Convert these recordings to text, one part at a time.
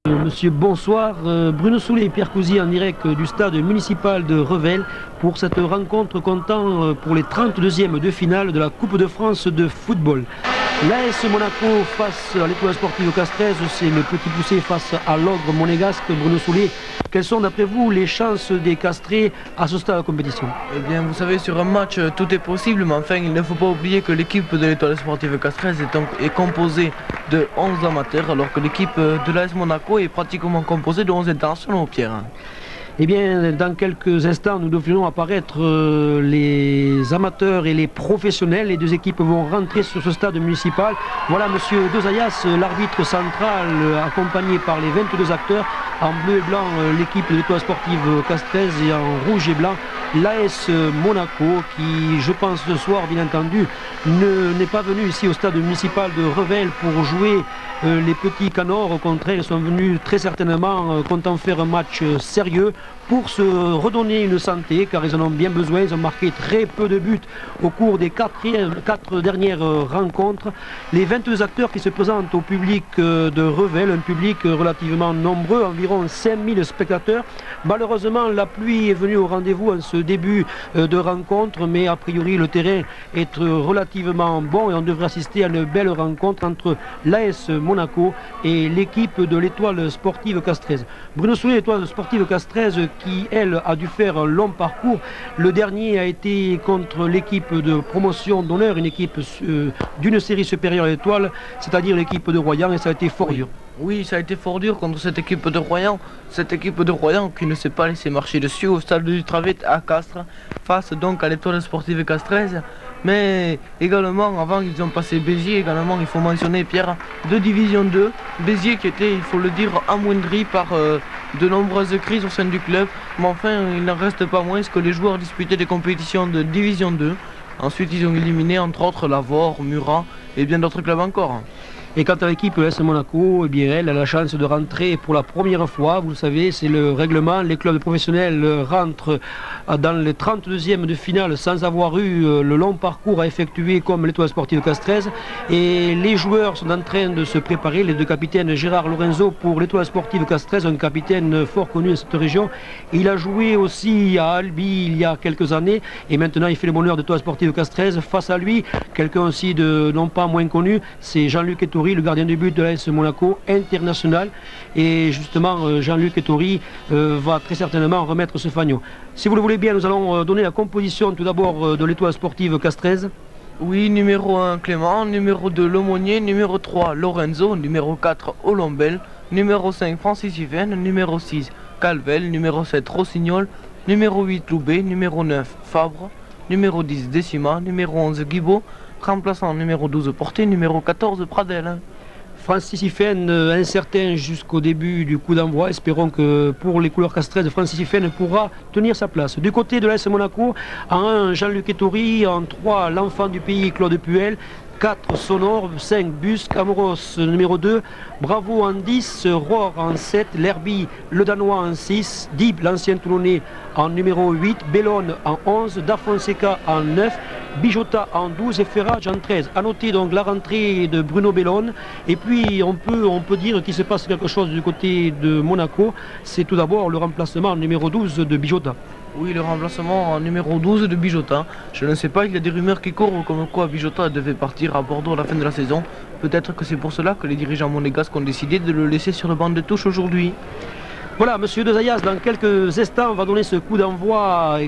Monsieur, bonsoir. Bruno Soulet et Pierre Cousy en direct du stade municipal de Revel pour cette rencontre comptant pour les 32e de finale de la Coupe de France de football. L'AS Monaco face à l'Étoile Sportive Castres, c'est le petit poussé face à l'Ogre monégasque. Bruno Soulet, quelles sont d'après vous les chances des Castrés à ce stade de la compétition? Eh bien, vous savez, sur un match, tout est possible, mais enfin, il ne faut pas oublier que l'équipe de l'Étoile Sportive Castres est composée de 11 amateurs, alors que l'équipe de l'AS Monaco est pratiquement composée de 11 internationaux, Pierre. Eh bien, dans quelques instants, nous devrions apparaître les amateurs et les professionnels. Les deux équipes vont rentrer sur ce stade municipal. Voilà Monsieur Dozayas, l'arbitre central, accompagné par les 22 acteurs. En bleu et blanc, l'équipe de l'Étoile Sportive Castres, et en rouge et blanc, l'AS Monaco, qui, je pense, ce soir, bien entendu, n'est pas venu ici au stade municipal de Revel pour jouer les petits canors. Au contraire, ils sont venus très certainement comptant faire un match sérieux pour se redonner une santé, car ils en ont bien besoin. Ils ont marqué très peu de buts au cours des quatre dernières rencontres. Les 22 acteurs qui se présentent au public de Revel, un public relativement nombreux, environ 5000 spectateurs. Malheureusement, la pluie est venue au rendez-vous en ce début de rencontre, mais a priori le terrain est relativement bon et on devrait assister à une belle rencontre entre l'AS Monaco et l'équipe de l'Étoile Sportive Castres. Bruno Soulet, l'Étoile Sportive Castres, qui elle a dû faire un long parcours. Le dernier a été contre l'équipe de promotion d'honneur, une équipe d'une série supérieure à l'Étoile, c'est-à-dire l'équipe de Royan, et ça a été fort dur. Oui, ça a été fort dur contre cette équipe de Royan qui ne s'est pas laissé marcher dessus au stade du Travet à Castres, face donc à l'Étoile Sportive Castres. Mais également, avant ils ont passé Béziers, également il faut mentionner, Pierre, de Division 2. Béziers qui était, il faut le dire, amoindri par de nombreuses crises au sein du club. Mais enfin, il n'en reste pas moins que les joueurs disputaient des compétitions de Division 2. Ensuite, ils ont éliminé entre autres Lavore, Murat et bien d'autres clubs encore. Et quant à l'équipe de l'AS Monaco, eh bien, elle a la chance de rentrer pour la première fois. Vous le savez, c'est le règlement. Les clubs professionnels rentrent dans les 32e de finale sans avoir eu le long parcours à effectuer comme l'Étoile Sportive Castres. Et les joueurs sont en train de se préparer. Les deux capitaines, Gérard Lorenzo pour l'Étoile Sportive Castres, un capitaine fort connu dans cette région. Il a joué aussi à Albi il y a quelques années. Et maintenant, il fait le bonheur de l'Étoile Sportive Castres. Face à lui, quelqu'un aussi de non pas moins connu, c'est Jean-Luc Ettori, le gardien de but de l'AS Monaco, international. Et justement, Jean-Luc Ettori va très certainement remettre ce fanion. Si vous le voulez bien, nous allons donner la composition tout d'abord de l'Étoile Sportive Castres. Oui, numéro 1 Clément, numéro 2 Lemonnier, numéro 3 Lorenzo, numéro 4 Olombel, numéro 5 Francis Yven, numéro 6 Calvel, numéro 7 Rossignol, numéro 8 Loubet, numéro 9 Fabre, numéro 10 Décima, numéro 11 Guibaud, remplaçant numéro 12 Porté, numéro 14 Pradel. Francis Yfen, incertain jusqu'au début du coup d'envoi. Espérons que pour les couleurs castraises, Francis Yfen pourra tenir sa place. Du côté de l'AS Monaco, en 1, Jean-Luc Ettori, en 3, l'enfant du pays, Claude Puel, 4, Sonore, 5, Busque, Amoros numéro 2, Bravo en 10, Rohr en 7, Lerby, le Danois en 6, Dib, l'ancien Toulonnais en numéro 8, Bellone en 11, Da Fonseca en 9, Bijota en 12 et Ferrage en 13. A noter donc la rentrée de Bruno Bellone. Et puis on peut dire qu'il se passe quelque chose du côté de Monaco. C'est tout d'abord le remplacement en numéro 12 de Bijota. Oui, le remplacement en numéro 12 de Bijota. Je ne sais pas, il y a des rumeurs qui courent comme quoi Bijota devait partir à Bordeaux à la fin de la saison. Peut-être que c'est pour cela que les dirigeants monégasques ont décidé de le laisser sur le banc de touche aujourd'hui. Voilà, monsieur Dozayas, dans quelques instants, on va donner ce coup d'envoi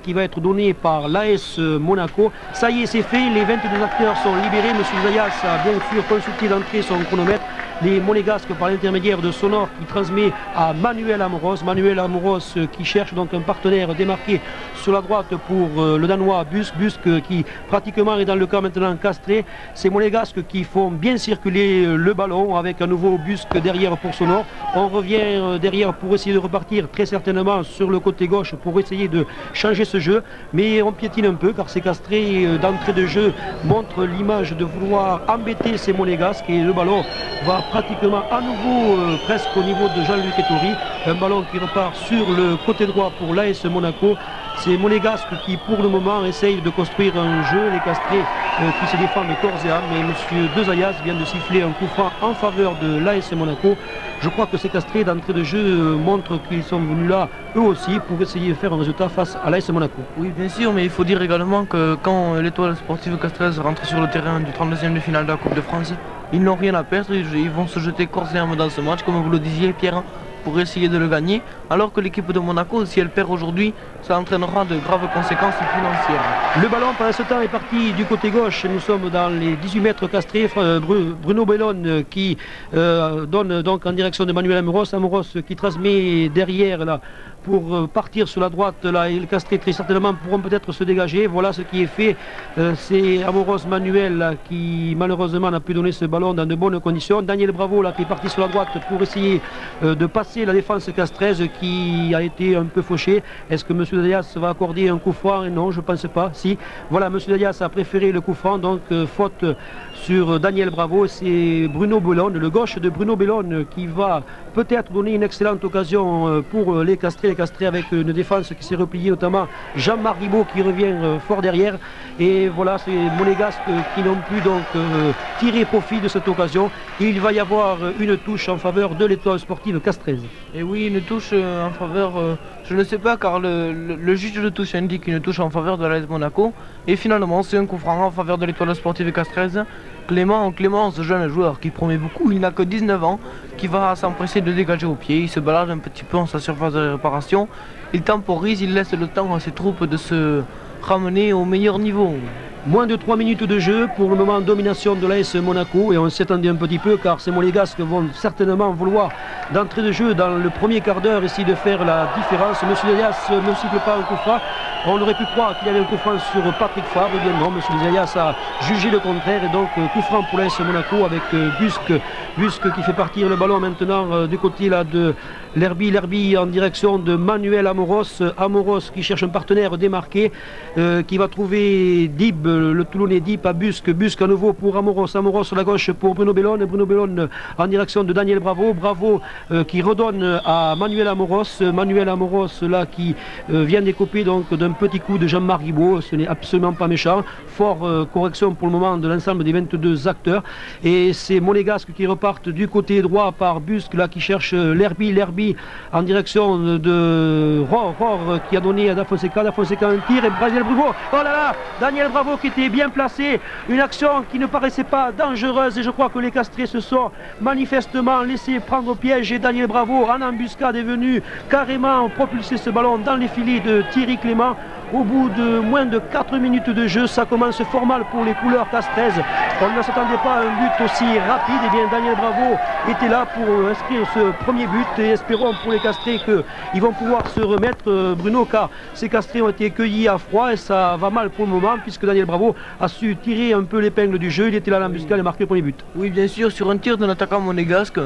qui va être donné par l'AS Monaco. Ça y est, c'est fait, les 22 acteurs sont libérés. Monsieur Dozayas a bien sûr consulté d'entrée son chronomètre. Les monégasques par l'intermédiaire de Sonore qui transmet à Manuel Amoros. Manuel Amoros qui cherche donc un partenaire démarqué sur la droite pour le Danois Busque. Busque qui pratiquement est dans le camp maintenant castré. Ces monégasques qui font bien circuler le ballon avec un nouveau Busque derrière pour Sonore. On revient derrière pour essayer de repartir très certainement sur le côté gauche pour essayer de changer ce jeu. Mais on piétine un peu car ces castrés d'entrée de jeu montrent l'image de vouloir embêter ces monégasques et le ballon va pratiquement à nouveau presque au niveau de Jean-Luc Ettori. Un ballon qui repart sur le côté droit pour l'AS Monaco. C'est Monégasque qui pour le moment essaye de construire un jeu, les Castrés qui se défendent de corps et âme, mais M. Dezayas vient de siffler un coup franc en faveur de l'AS Monaco. Je crois que ces Castrés d'entrée de jeu montrent qu'ils sont venus là eux aussi pour essayer de faire un résultat face à l'AS Monaco. Oui bien sûr, mais il faut dire également que quand l'Étoile sportive castraise rentre sur le terrain du 32e de finale de la Coupe de France, ils n'ont rien à perdre, ils vont se jeter corps et âme dans ce match, comme vous le disiez Pierre, pour essayer de le gagner, alors que l'équipe de Monaco, si elle perd aujourd'hui, ça entraînera de graves conséquences financières. Le ballon pendant ce temps est parti du côté gauche, nous sommes dans les 18 mètres Castrés, Bruno Bellone qui donne donc en direction de Manuel Amoros, Amoros qui transmet derrière là pour partir sur la droite là, et les Castrés très certainement pourront peut-être se dégager, voilà ce qui est fait, c'est Amoros Manuel là, qui malheureusement n'a pu donner ce ballon dans de bonnes conditions, Daniel Bravo là qui est parti sur la droite pour essayer de passer la défense castraise qui a été un peu fauchée. Est-ce que M. Dayas va accorder un coup franc? Non, je ne pense pas. Si, voilà, M. Dayas a préféré le coup franc, donc faute sur Daniel Bravo. C'est Bruno Bellone, le gauche de Bruno Bellone, qui va peut-être donner une excellente occasion pour les Castrés. Les Castrés avec une défense qui s'est repliée, notamment Jean-Marc Ribaud qui revient fort derrière. Et voilà, c'est Monégasque qui n'ont plus donc tiré profit de cette occasion. Il va y avoir une touche en faveur de l'Étoile sportive castraise. Et oui, une touche en faveur, je ne sais pas, car le juge de touche indique une touche en faveur de l'AS Monaco. Et finalement, c'est un coup franc en faveur de l'Étoile sportive castraise. Clément, ce jeune joueur qui promet beaucoup, il n'a que 19 ans, qui va s'empresser de dégager au pied. Il se balade un petit peu en sa surface de réparation. Il temporise, il laisse le temps à ses troupes de se ramener au meilleur niveau. Moins de 3 minutes de jeu, pour le moment domination de l'AS Monaco, et on s'y attendait un petit peu car ces Monégasques vont certainement vouloir d'entrée de jeu dans le premier quart d'heure essayer de faire la différence. Monsieur Dayas ne siffle pas un coup franc. On aurait pu croire qu'il y avait un coup franc sur Patrick Fabre, et bien non, Monsieur Dayas a jugé le contraire et donc coup franc pour l'AS Monaco avec Busque qui fait partir le ballon maintenant du côté là de L'Herbi en direction de Manuel Amoros. Amoros qui cherche un partenaire démarqué, qui va trouver Dib, le Toulonnais Dib à Busque. Busque à nouveau pour Amoros. Amoros sur la gauche pour Bruno Bellone. Bruno Bellone en direction de Daniel Bravo. Bravo qui redonne à Manuel Amoros. Manuel Amoros là qui vient d'écoper donc d'un petit coup de Jean-Marc Ribaud. Ce n'est absolument pas méchant. Fort correction pour le moment de l'ensemble des 22 acteurs. Et c'est Monégasque qui repartent du côté droit par Busque là qui cherche L'Herbi en direction de Rohr qui a donné à Da Fonseca un tir et Daniel Bravo, oh là là, Daniel Bravo qui était bien placé, une action qui ne paraissait pas dangereuse et je crois que les Castrés se sont manifestement laissés prendre au piège et Daniel Bravo en embuscade est venu carrément propulser ce ballon dans les filets de Thierry Clément. Au bout de moins de 4 minutes de jeu, ça commence fort mal pour les couleurs castraises. On ne s'attendait pas à un but aussi rapide. Et bien Daniel Bravo était là pour inscrire ce premier but et espérons pour les Castrés qu'ils vont pouvoir se remettre, Bruno, car ces Castrés ont été cueillis à froid et ça va mal pour le moment puisque Daniel Bravo a su tirer un peu l'épingle du jeu. Il était là à l'embuscade et marqué le premier but. Oui, bien sûr, sur un tir d'un attaquant monégasque,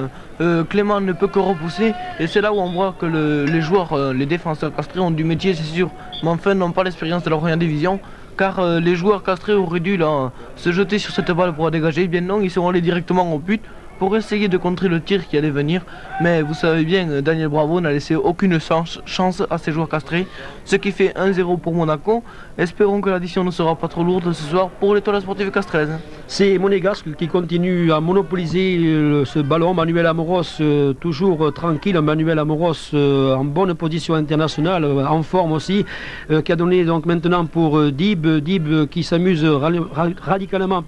Clément ne peut que repousser et c'est là où on voit que les joueurs, les défenseurs castrés ont du métier, c'est sûr, mais enfin n'ont pas l'expérience de la première division car les joueurs castrés auraient dû là, se jeter sur cette balle pour la dégager. Eh bien non, ils sont allés directement au but pour essayer de contrer le tir qui allait venir, mais vous savez bien, Daniel Bravo n'a laissé aucune chance à ses joueurs castrés, ce qui fait 1-0 pour Monaco. Espérons que l'addition ne sera pas trop lourde ce soir pour l'Étoile sportive castraise. C'est Monégasque qui continue à monopoliser ce ballon. Manuel Amoros toujours tranquille, Manuel Amoros en bonne position internationale, en forme aussi, qui a donné donc maintenant pour Dib qui s'amuse radicalement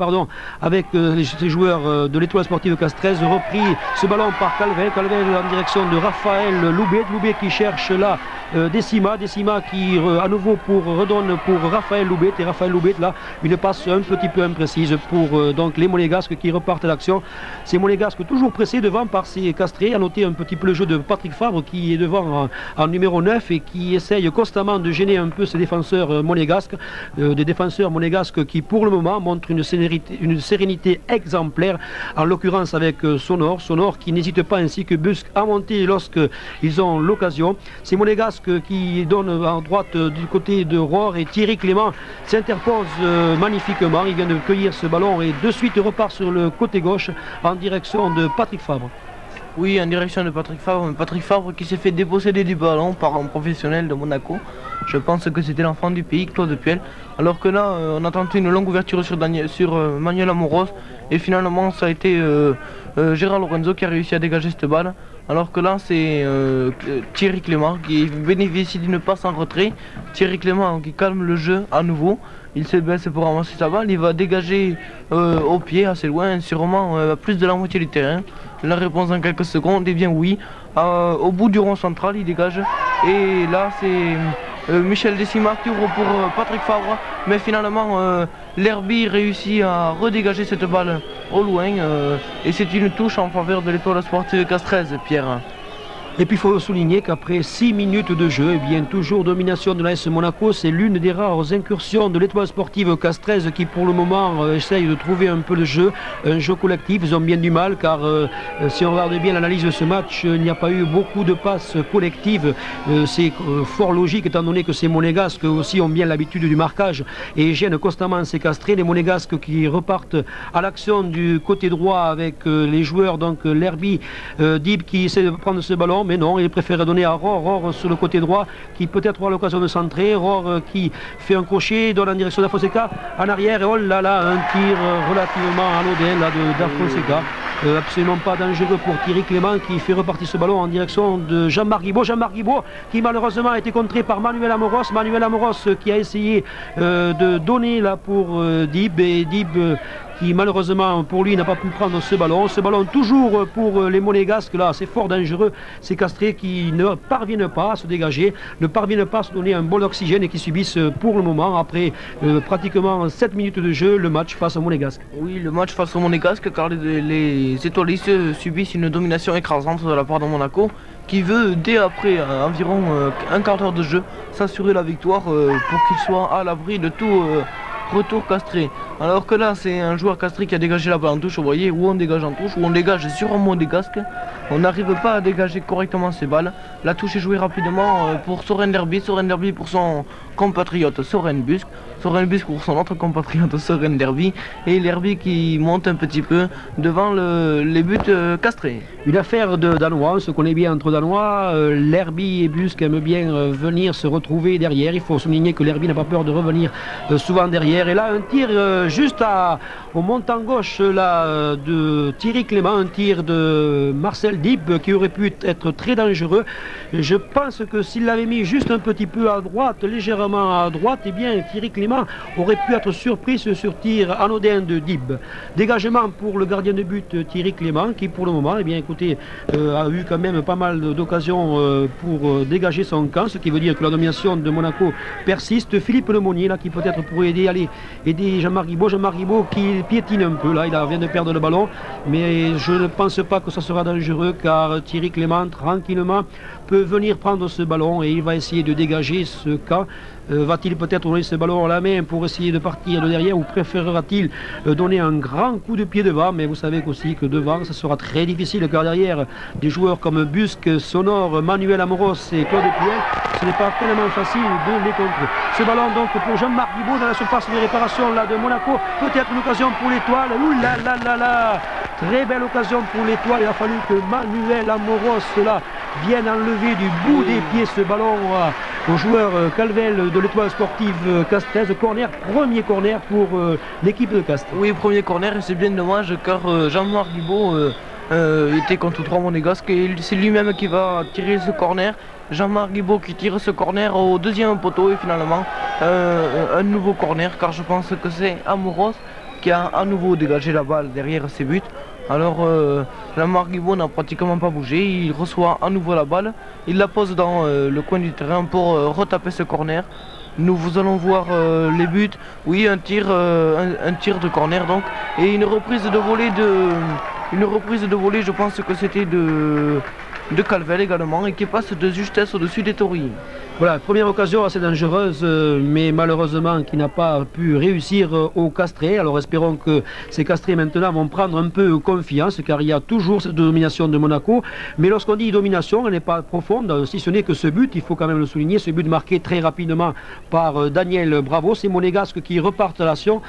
avec ses joueurs de l'Étoile sportive castraise. Repris ce ballon par Calvet en direction de Raphaël Loubet qui cherche là Décima qui à nouveau redonne pour Raphaël Loubet et Raphaël Loubet là une passe un petit peu imprécise pour donc les Monégasques qui repartent à l'action. Ces Monégasques toujours pressés devant par ces Castrés. À noter un petit peu le jeu de Patrick Fabre qui est devant en numéro 9 et qui essaye constamment de gêner un peu ces défenseurs monégasques, des défenseurs monégasques qui pour le moment montrent une sérénité exemplaire, en l'occurrence avec Sonor qui n'hésite pas ainsi que Busque à monter lorsqu'ils ont l'occasion. Ces Monégasques qui donnent en droite du côté de Rohr et Thierry Clément s'interpose magnifiquement. Il vient de cueillir ce ballon et de suite repart sur le côté gauche en direction de Patrick Fabre. Oui, en direction de Patrick Favre. Patrick Favre qui s'est fait déposséder du ballon par un professionnel de Monaco. Je pense que c'était l'enfant du pays, Claude Puel. Alors que là, on a tenté une longue ouverture sur Manuel Amoros. Et finalement, ça a été Gérard Lorenzo qui a réussi à dégager cette balle. Alors que là, c'est Thierry Clément qui bénéficie d'une passe en retrait. Thierry Clément qui calme le jeu à nouveau. Il se baisse pour avancer sa balle. Il va dégager au pied assez loin, sûrement plus de la moitié du terrain. La réponse en quelques secondes, eh bien oui. Au bout du rond central, il dégage. Et là, c'est Michel Décima qui ouvre pour Patrick Favre. Mais finalement, l'Herbie réussit à redégager cette balle au loin. Et c'est une touche en faveur de l'Étoile Sportive Castres, Pierre. Et puis il faut souligner qu'après 6 minutes de jeu, eh bien, toujours domination de l'AS Monaco, c'est l'une des rares incursions de l'Étoile Sportive Castres qui pour le moment essaye de trouver un peu de jeu, un jeu collectif. Ils ont bien du mal car si on regarde bien l'analyse de ce match, il n'y a pas eu beaucoup de passes collectives. C'est fort logique étant donné que ces Monégasques aussi ont bien l'habitude du marquage et gênent constamment ces Castrés. Les Monégasques qui repartent à l'action du côté droit avec les joueurs, donc l'Herbie, Dib qui essaie de prendre ce ballon. Mais non, il préfère donner à Rohr sur le côté droit qui peut-être aura l'occasion de centrer. Rohr qui fait un crochet, donne en direction d'Afonseca en arrière et oh là là, un tir relativement anodin là d'Afonseca. Absolument pas dangereux pour Thierry Clément qui fait repartir ce ballon en direction de Jean-Marc Guibaud. Jean-Marc Guibaud qui malheureusement a été contré par Manuel Amoros. Manuel Amoros qui a essayé de donner là pour Dib et Dib qui malheureusement pour lui n'a pas pu prendre ce ballon. Ce ballon toujours pour les Monégasques, là c'est fort dangereux. Ces Castrés qui ne parviennent pas à se dégager, ne parviennent pas à se donner un bon oxygène et qui subissent pour le moment, après pratiquement 7 minutes de jeu, le match face aux Monégasques. Oui, le match face aux Monégasques car les étoilistes subissent une domination écrasante de la part de Monaco qui veut dès après environ un quart d'heure de jeu s'assurer la victoire pour qu'il soit à l'abri de tout retour castré. Alors que là c'est un joueur castré qui a dégagé la balle en touche, vous voyez, où on dégage en touche, où on dégage sur un Monégasque. On n'arrive pas à dégager correctement ces balles. La touche est jouée rapidement pour Soren Derby pour son compatriote Soren Busk. Soren Busk pour son autre compatriote Soren Derby. Et l'Herbie qui monte un petit peu devant les buts castrés. Une affaire de Danois, on se connaît bien entre Danois. L'Herbie et Busk aiment bien venir se retrouver derrière. Il faut souligner que l'Herbie n'a pas peur de revenir souvent derrière. Et là un tir juste au montant gauche là, de Thierry Clément, un tir de Marcel Dib qui aurait pu être très dangereux. Je pense que s'il l'avait mis juste un petit peu à droite, légèrement à droite, eh bien Thierry Clément aurait pu être surpris sur tir anodin de Dib. Dégagement pour le gardien de but Thierry Clément qui pour le moment, eh bien écoutez, a eu quand même pas mal d'occasions pour dégager son camp, ce qui veut dire que la domination de Monaco persiste. Philippe Lemonnier là qui peut-être pourrait aider Jean-Marc Guibaud qui piétine un peu là, il vient de perdre le ballon, mais je ne pense pas que ça sera dangereux car Thierry Clément tranquillement peut venir prendre ce ballon et il va essayer de dégager ce camp. Va-t-il peut-être donner ce ballon à la main pour essayer de partir de derrière ou préférera-t-il donner un grand coup de pied devant? Mais vous savez aussi que devant ça sera très difficile car derrière des joueurs comme Busk, Sonor, Manuel Amoros et Claude Puel, ce n'est pas tellement facile de les contrer. Ce ballon donc pour Jean-Marc Guibaud dans la surface de réparation là de Monaco, peut-être une occasion pour l'Étoile. Ouh là là là là, très belle occasion pour l'Étoile. Il a fallu que Manuel Amoros là vienne enlever du bout des pieds ce ballon au joueur Calvel de l'Étoile Sportive Castres. Corner, premier corner pour l'équipe de Castres. Oui, premier corner et c'est bien dommage car Jean-Marc Guibaud était contre 3 Monégasques et c'est lui-même qui va tirer ce corner. Jean-Marc Guibaud qui tire ce corner au deuxième poteau et finalement un nouveau corner car je pense que c'est Amoros qui a à nouveau dégagé la balle derrière ses buts. Alors Jean-Marc Guibaud n'a pratiquement pas bougé, il reçoit à nouveau la balle, il la pose dans le coin du terrain pour retaper ce corner. Vous allons voir les buts, oui un tir de corner donc, et une reprise de volée je pense que c'était de de Calvel également et qui passe de justesse au-dessus des Taurines. Voilà, première occasion assez dangereuse, mais malheureusement qui n'a pas pu réussir au Castré. Alors espérons que ces Castrés maintenant vont prendre un peu confiance, car il y a toujours cette domination de Monaco. Mais lorsqu'on dit domination, elle n'est pas profonde, si ce n'est que ce but, il faut quand même le souligner, ce but marqué très rapidement par Daniel Bravo. C'est Monégasque qui repartent à l'action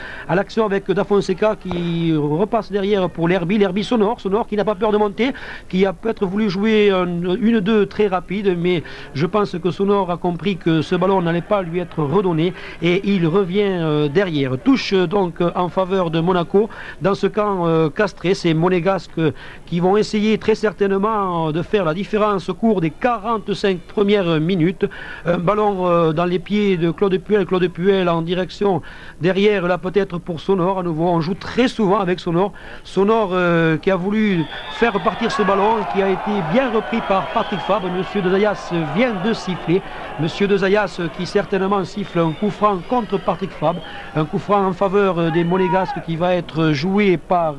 avec Da Fonseca qui repasse derrière pour l'Herbie. L'Herbie Sonore qui n'a pas peur de monter, qui a peut-être voulu jouer une 2 très rapide, mais je pense que Sonore a compris que ce ballon n'allait pas lui être redonné et il revient derrière. Touche donc en faveur de Monaco. Dans ce camp Castré, c'est Monégasque qui vont essayer très certainement de faire la différence au cours des 45 premières minutes. Un ballon dans les pieds de Claude Puel. Claude Puel en direction derrière, là peut-être pour Sonore. À nouveau, on joue très souvent avec Sonore. Sonore qui a voulu faire repartir ce ballon, qui a été bien repris par Patrick Fabre. Monsieur de Zayas vient de siffler. Monsieur de Zayas qui certainement siffle un coup franc contre Patrick Fabre. Un coup franc en faveur des Monégasques qui va être joué par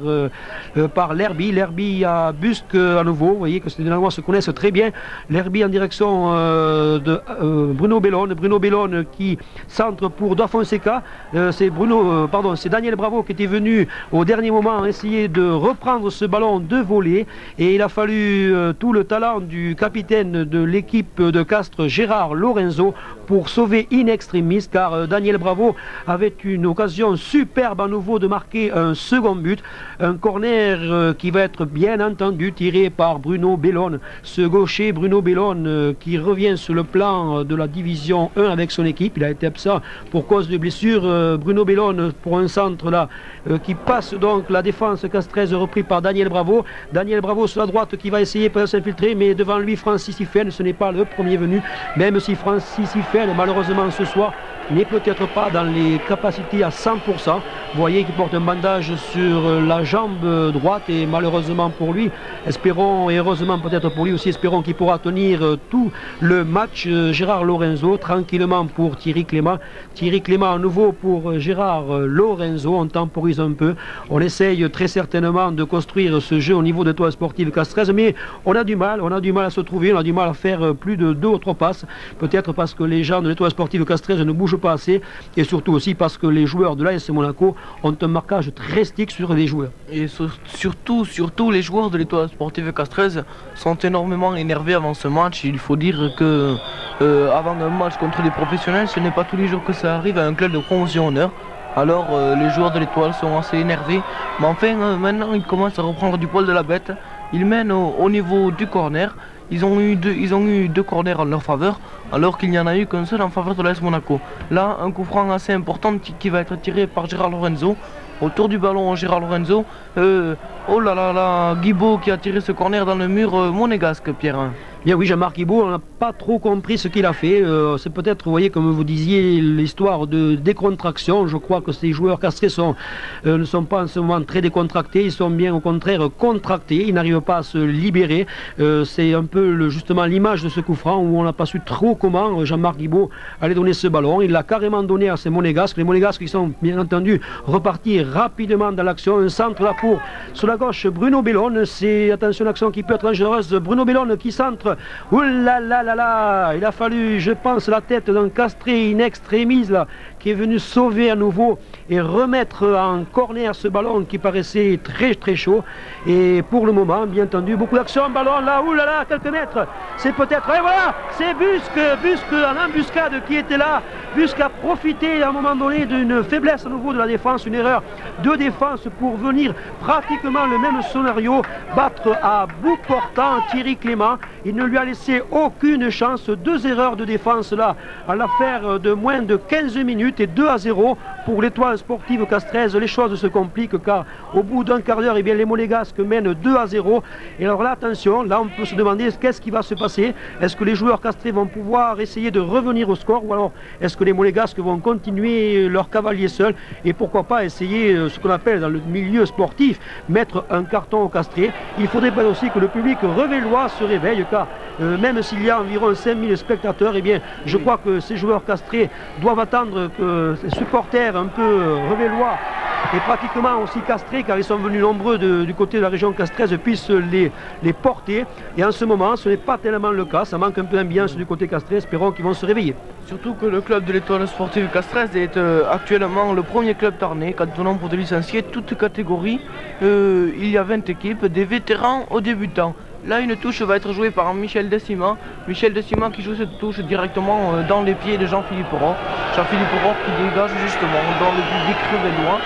l'Herbie. L'Herbie à Busque à nouveau. Vous voyez que ces Dynamos se connaissent très bien. L'Herbie en direction de Bruno Bellone. Bruno Bellone qui centre pour Da Fonseca. C'est Daniel Bravo qui était venu au dernier moment essayer de reprendre ce ballon de volée. Et il a fallu tout le talent du capitaine de l'équipe de Castres, Gérard Lorenzo, pour sauver in extremis, car Daniel Bravo avait une occasion superbe à nouveau de marquer un second but. Un corner qui va être bien entendu tiré par Bruno Bellone. Ce gaucher Bruno Bellone qui revient sur le plan de la division 1 avec son équipe. Il a été absent pour cause de blessure. Bruno Bellone pour un centre là qui passe donc la défense castraise repris par Daniel Bravo. Daniel Bravo sur la droite qui va essayer de s'infiltrer, mais devant lui Francis Iffen, ce n'est pas le premier venu, même si Francis Iffen malheureusement ce soir n'est peut-être pas dans les capacités à 100%. Vous voyez qu'il porte un bandage sur la jambe droite et malheureusement pour lui, espérons et heureusement peut-être pour lui aussi, espérons qu'il pourra tenir tout le match. Gérard Lorenzo tranquillement pour Thierry Clément. Thierry Clément à nouveau pour Gérard Lorenzo. On temporise un peu. On essaye très certainement de construire ce jeu au niveau de l'Étoile Sportive Castres, mais on a du mal à se trouver, on a du mal à faire plus de 2 ou 3 passes. Peut-être parce que les gens de l'Étoile Sportive Castres ne bougent pas assez et surtout aussi parce que les joueurs de l'AS Monaco ont un marquage très strict sur les joueurs. Et surtout les joueurs de l'Étoile Sportive Castres sont énormément énervés avant ce match. Il faut dire que avant un match contre les professionnels, ce n'est pas tous les jours que ça arrive à un club de promotion honneur. Alors les joueurs de l'Étoile sont assez énervés. Mais enfin maintenant ils commencent à reprendre du poil de la bête. Ils mènent au niveau du corner. Ils ont eu deux corners en leur faveur, alors qu'il n'y en a eu qu'un seul en faveur de l'AS Monaco. Là, un coup franc assez important qui va être tiré par Gérard Lorenzo. Autour du ballon, Gérard Lorenzo. Oh là là là, Guibaud qui a tiré ce corner dans le mur monégasque, Pierre. Bien oui, Jean-Marc Guibaud, on n'a pas trop compris ce qu'il a fait. C'est peut-être, vous voyez, comme vous disiez, l'histoire de décontraction. Je crois que ces joueurs castrés ne sont pas en ce moment très décontractés. Ils sont bien au contraire contractés. Ils n'arrivent pas à se libérer. C'est un peu justement l'image de ce coup franc où on n'a pas su trop comment Jean-Marc Guibaud allait donner ce ballon. Il l'a carrément donné à ces Monégasques. Les Monégasques qui sont bien entendu repartis rapidement dans l'action. Un centre là pour, sur la gauche, Bruno Bellone. C'est, attention, l'action qui peut être dangereuse. Bruno Bellone qui centre. Ouh là là là là, il a fallu, je pense, la tête d'un Castré in extremis là, qui est venu sauver à nouveau et remettre en corner ce ballon qui paraissait très très chaud. Et pour le moment, bien entendu, beaucoup d'action, ballon là, ouh là là, quelques mètres, c'est peut-être, et voilà, c'est Busque en embuscade qui était là. Busque a profité à un moment donné d'une faiblesse à nouveau de la défense, une erreur de défense pour venir pratiquement le même scénario, battre à bout portant Thierry Clément. Il ne lui a laissé aucune chance. 2 erreurs de défense là à l'affaire de moins de 15 minutes et 2-0 pour l'Étoile Sportive Castres. Les choses se compliquent car au bout d'un quart d'heure, eh bien, les Monégasques mènent 2-0. Et alors là, attention, là on peut se demander qu'est-ce qui va se passer. Est-ce que les joueurs castrés vont pouvoir essayer de revenir au score ou alors est-ce que les Monégasques vont continuer leur cavalier seul et pourquoi pas essayer ce qu'on appelle dans le milieu sportif mettre un carton au castré. Il faudrait pas aussi que le public revellois se réveille car même s'il y a environ 5000 spectateurs, eh bien, je crois que ces joueurs castrés doivent attendre que ces supporters un peu revellois et pratiquement aussi castrés, car ils sont venus nombreux du côté de la région castraise, puissent les porter. Et en ce moment, ce n'est pas tellement le cas, ça manque un peu d'ambiance du côté castré, espérons qu'ils vont se réveiller. Surtout que le club de l'Étoile sportive castraise est actuellement le premier club tarnais quant au nombre de licenciés, toutes catégories. Il y a 20 équipes, des vétérans aux débutants. Là, une touche va être jouée par Michel Decima. Michel Decima qui joue cette touche directement dans les pieds de Jean-Philippe Roch. Jean-Philippe Roch qui dégage justement dans le public révélois.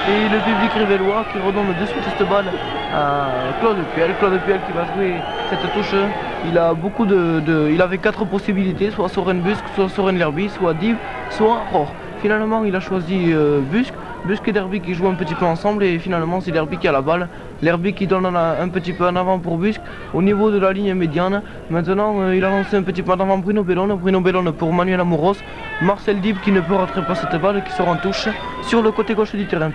Et le public révélois qui redonne de suite cette balle à Claude Puel. Claude Puel qui va jouer cette touche. Il a beaucoup il avait 4 possibilités, soit Soren Busk, soit Soren Lerby, soit Div, soit Roch. Finalement, il a choisi Busk. Busk et Lerby qui jouent un petit peu ensemble et finalement c'est Lerby qui a la balle. Lerby qui donne un petit peu en avant pour Busk au niveau de la ligne médiane. Maintenant il a lancé un petit peu en avant Bruno Bellone. Bruno Bellone pour Manuel Amoros. Marcel Dib qui ne peut rentrer pas cette balle qui sort en touche sur le côté gauche du terrain.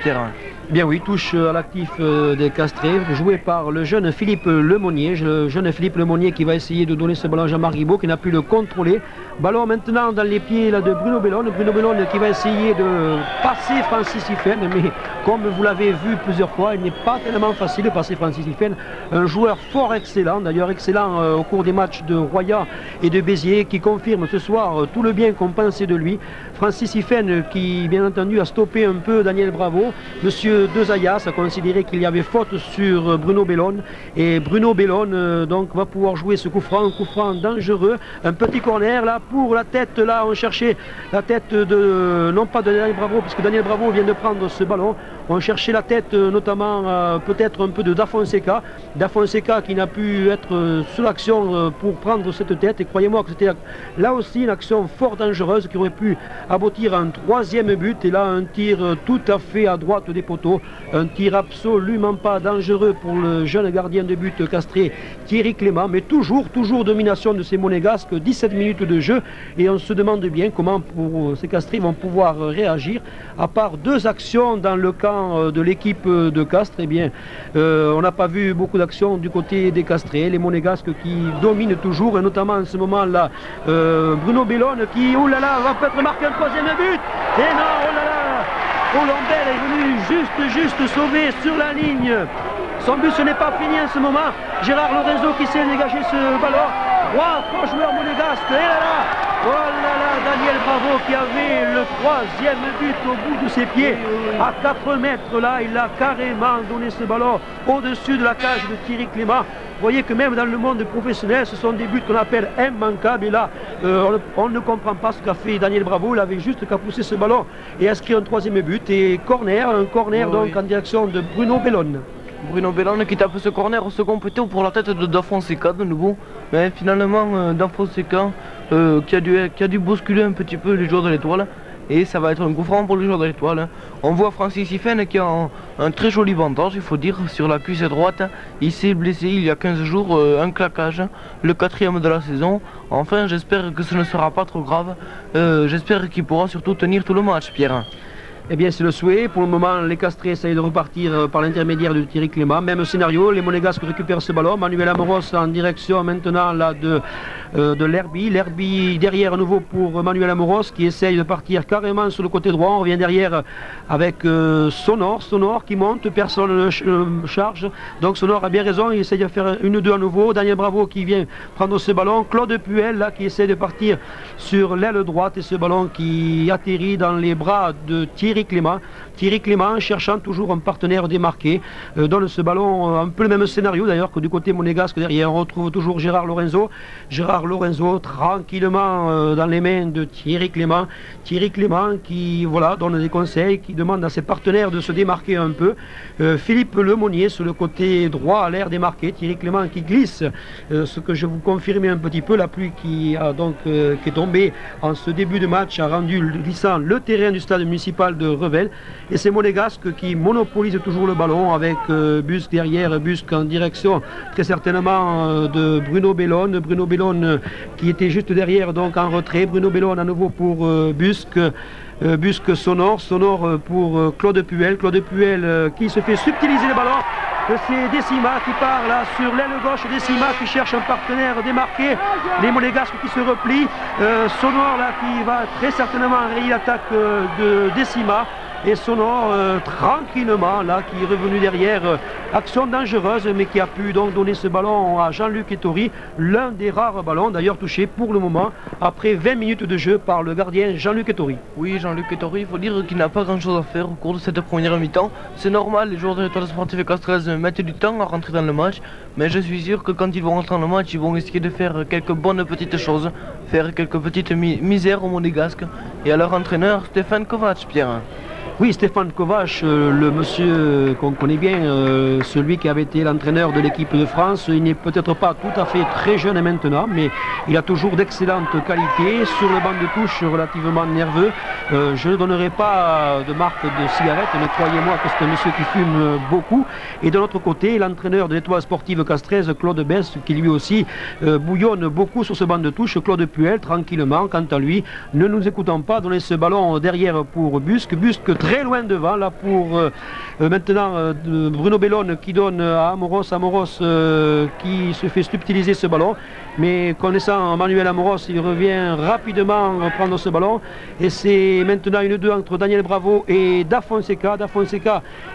Bien oui, touche à l'actif des Castrés, joué par le jeune Philippe Lemonnier. Le jeune Philippe Lemonnier qui va essayer de donner ce ballon à Jean-Marc Guibault qui n'a pu le contrôler. Ballon maintenant dans les pieds là, de Bruno Bellone. Bruno Bellone qui va essayer de passer Francis Iffen, mais comme vous l'avez vu plusieurs fois, il n'est pas tellement facile de passer Francis Iffen. Un joueur fort excellent, d'ailleurs excellent au cours des matchs de Royan et de Béziers, qui confirme ce soir tout le bien qu'on pensait de lui. Francis Iffen qui bien entendu a stoppé un peu Daniel Bravo. Monsieur Dezayas a considéré qu'il y avait faute sur Bruno Bellone et Bruno Bellone donc va pouvoir jouer ce coup franc dangereux. Un petit corner là pour la tête, là on cherchait la tête de, non pas de Daniel Bravo, puisque Daniel Bravo vient de prendre ce ballon. On cherchait la tête notamment peut-être un peu de Da Fonseca. Da Fonseca qui n'a pu être sous l'action pour prendre cette tête, et croyez-moi que c'était là aussi une action fort dangereuse qui aurait pu aboutir à un 3e but. Et là un tir tout à fait à droite des poteaux, un tir absolument pas dangereux pour le jeune gardien de but castré Thierry Clément, mais toujours domination de ces Monégasques, 17 minutes de jeu, et on se demande bien comment ces Castrés vont pouvoir réagir. À part 2 actions dans le camp de l'équipe de Castres, eh bien on n'a pas vu beaucoup d'actions du côté des Castrés, les Monégasques qui dominent toujours, et notamment en ce moment là Bruno Bellone qui, oh là là, va peut-être marquer un 3e but, et non, oh là là, Hollandais est venu juste sauver sur la ligne. Son but, ce n'est pas fini en ce moment. Gérard Lorenzo qui sait dégager ce ballon. 3 joueurs monégasques. Et là là, oh là là, Daniel Bravo qui avait le 3e but au bout de ses pieds. À 4 mètres là, il a carrément donné ce ballon au-dessus de la cage de Thierry Clément. Vous voyez que même dans le monde professionnel, ce sont des buts qu'on appelle immanquables. Et là, on ne comprend pas ce qu'a fait Daniel Bravo. Il avait juste qu'à pousser ce ballon et inscrit un 3e but. Et un corner donc en direction de Bruno Bellone. Bruno Bellone qui tape ce corner au second poteau pour la tête de Da Fonseca de nouveau. Mais finalement, Da Fonseca qui a dû bousculer un petit peu les joueurs de l'Étoile. Et ça va être un coup franc pour les joueurs de l'Étoile. On voit Francis Iffen qui a un très joli bandage, il faut dire, sur la cuisse droite. Il s'est blessé il y a 15 jours, un claquage, le 4e de la saison. Enfin, j'espère que ce ne sera pas trop grave. J'espère qu'il pourra surtout tenir tout le match, Pierre. Eh bien, c'est le souhait. Pour le moment, les Castrés essayent de repartir par l'intermédiaire de Thierry Clément. Même scénario, les Monégasques récupèrent ce ballon. Manuel Amoros en direction maintenant là, de Lerby. Lerby derrière à nouveau pour Manuel Amoros qui essaye de partir carrément sur le côté droit. On revient derrière avec Sonor. Sonor qui monte, personne ne charge. Donc Sonor a bien raison, il essaye de faire 1-2 à nouveau. Daniel Bravo qui vient prendre ce ballon. Claude Puel là qui essaie de partir sur l'aile droite et ce ballon qui atterrit dans les bras de Thierry Clément. Thierry Clément cherchant toujours un partenaire démarqué, donne ce ballon, un peu le même scénario d'ailleurs que du côté monégasque. Derrière on retrouve toujours Gérard Lorenzo. Gérard Lorenzo tranquillement dans les mains de Thierry Clément. Thierry Clément qui voilà, donne des conseils, qui demande à ses partenaires de se démarquer un peu. Philippe Lemonnier sur le côté droit à l'air démarqué. Thierry Clément qui glisse, ce que je vous confirmais un petit peu, la pluie qui est tombée en ce début de match a rendu glissant le terrain du stade municipal de Revel. Et c'est Monégasque qui monopolise toujours le ballon avec Busk derrière, Busk en direction très certainement de Bruno Bellone. Bruno Bellone qui était juste derrière donc en retrait. Bruno Bellone à nouveau pour Busk. Busk Sonor pour Claude Puel. Claude Puel qui se fait subtiliser le ballon. C'est Decima qui part là sur l'aile gauche. Decima qui cherche un partenaire démarqué. Les Monégasques qui se replient. Sonor là qui va très certainement rayer l'attaque de Decima. et Sonor tranquillement là qui est revenu derrière. Action dangereuse mais qui a pu donc donner ce ballon à Jean-Luc Ettori, l'un des rares ballons d'ailleurs touché pour le moment après 20 minutes de jeu par le gardien Jean-Luc Ettori. Oui, Jean-Luc Ettori, il faut dire qu'il n'a pas grand chose à faire au cours de cette première mi-temps. C'est normal, les joueurs de l'Étoile Sportive Castres mettent du temps à rentrer dans le match, mais je suis sûr que quand ils vont rentrer dans le match, ils vont risquer de faire quelques bonnes petites choses, faire quelques petites misères au Monégasque et à leur entraîneur Stéphane Kovac, Pierre. Oui, Stéphane Kovac, le monsieur qu'on connaît bien, celui qui avait été l'entraîneur de l'équipe de France, il n'est peut-être pas tout à fait très jeune maintenant, mais il a toujours d'excellentes qualités, sur le banc de touche relativement nerveux. Je ne donnerai pas de marque de cigarette, mais croyez-moi que c'est un monsieur qui fume beaucoup. Et de l'autre côté, l'entraîneur de l'Étoile Sportive Castres, Claude Bess, qui lui aussi bouillonne beaucoup sur ce banc de touche, Claude Puel, tranquillement, quant à lui, ne nous écoutons pas donner ce ballon derrière pour Busque très loin devant là pour maintenant Bruno Bellone qui donne à Amoros, qui se fait subtiliser ce ballon, mais connaissant Manuel Amoros, il revient rapidement prendre ce ballon et c'est maintenant une 2 entre Daniel Bravo et Da Fonseca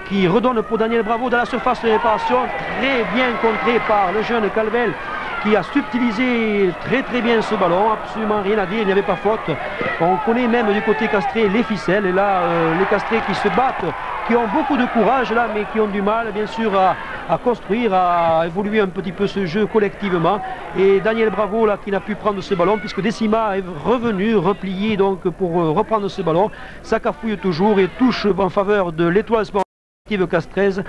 qui redonne pour Daniel Bravo dans la surface de réparation, très bien contré par le jeune Calvel qui a subtilisé très bien ce ballon, absolument rien à dire, il n'y avait pas faute. On connaît même du côté castré les ficelles, et là les castrés qui se battent, qui ont beaucoup de courage là, mais qui ont du mal bien sûr à construire, à évoluer un petit peu ce jeu collectivement. Et Daniel Bravo là qui n'a pu prendre ce ballon, puisque Decima est revenu, replié donc pour reprendre ce ballon. Ça cafouille toujours et touche en faveur de l'Étoile Sportive Castres.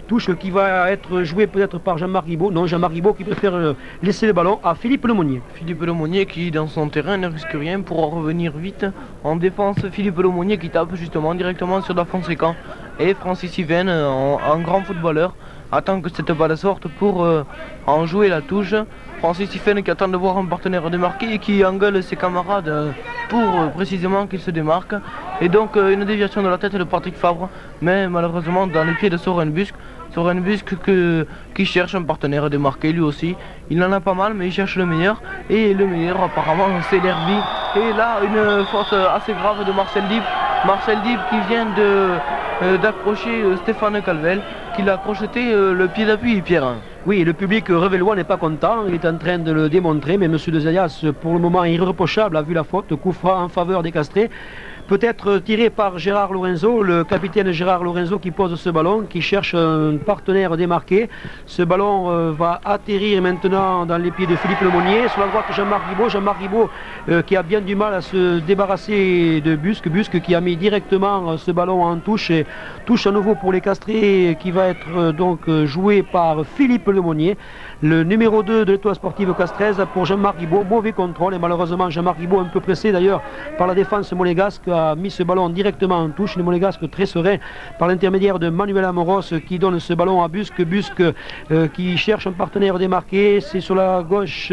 Touche qui va être joué peut-être par Jean-Marc Ribaud. Non, Jean-Marc Ribaud qui préfère laisser le ballon à Philippe Lemonnier. Philippe Lemonnier qui dans son terrain ne risque rien pour revenir vite en défense. Philippe Lemonnier qui tape justement directement sur Da Fonseca. Et Francis Yven, un grand footballeur, attend que cette balle sorte pour en jouer la touche. Francis Yven qui attend de voir un partenaire démarqué et qui engueule ses camarades pour précisément qu'il se démarque. Et donc une déviation de la tête de Patrick Fabre, mais malheureusement dans les pieds de Soren Busque. Soren Busque qui cherche un partenaire démarqué lui aussi. Il en a pas mal mais il cherche le meilleur. Et le meilleur apparemment c'est Lerby. Et là une faute assez grave de Marcel Dib. Marcel Dib qui vient d'accrocher Stéphane Calvel, qui l'a crocheté le pied d'appui, Pierre. Oui, le public revellois n'est pas content, il est en train de le démontrer, mais M. De Zayas, pour le moment irréprochable, a vu la faute, coup franc en faveur des castrés. Peut-être tiré par Gérard Lorenzo, le capitaine Gérard Lorenzo qui pose ce ballon, qui cherche un partenaire démarqué. Ce ballon va atterrir maintenant dans les pieds de Philippe Lemonnier. Sur la droite, Jean-Marc Ribaud qui a bien du mal à se débarrasser de Busque. Busque qui a mis directement ce ballon en touche. Et touche à nouveau pour les castrés qui va être donc joué par Philippe Lemonnier. Le numéro 2 de l'Étoile Sportive Castres pour Jean-Marc Ribaud. Mauvais contrôle et malheureusement Jean-Marc Ribaud un peu pressé d'ailleurs par la défense monégasque a mis ce ballon directement en touche. Le monégasque très serein par l'intermédiaire de Manuel Amoros qui donne ce ballon à Busque. Busque qui cherche un partenaire démarqué. C'est sur la gauche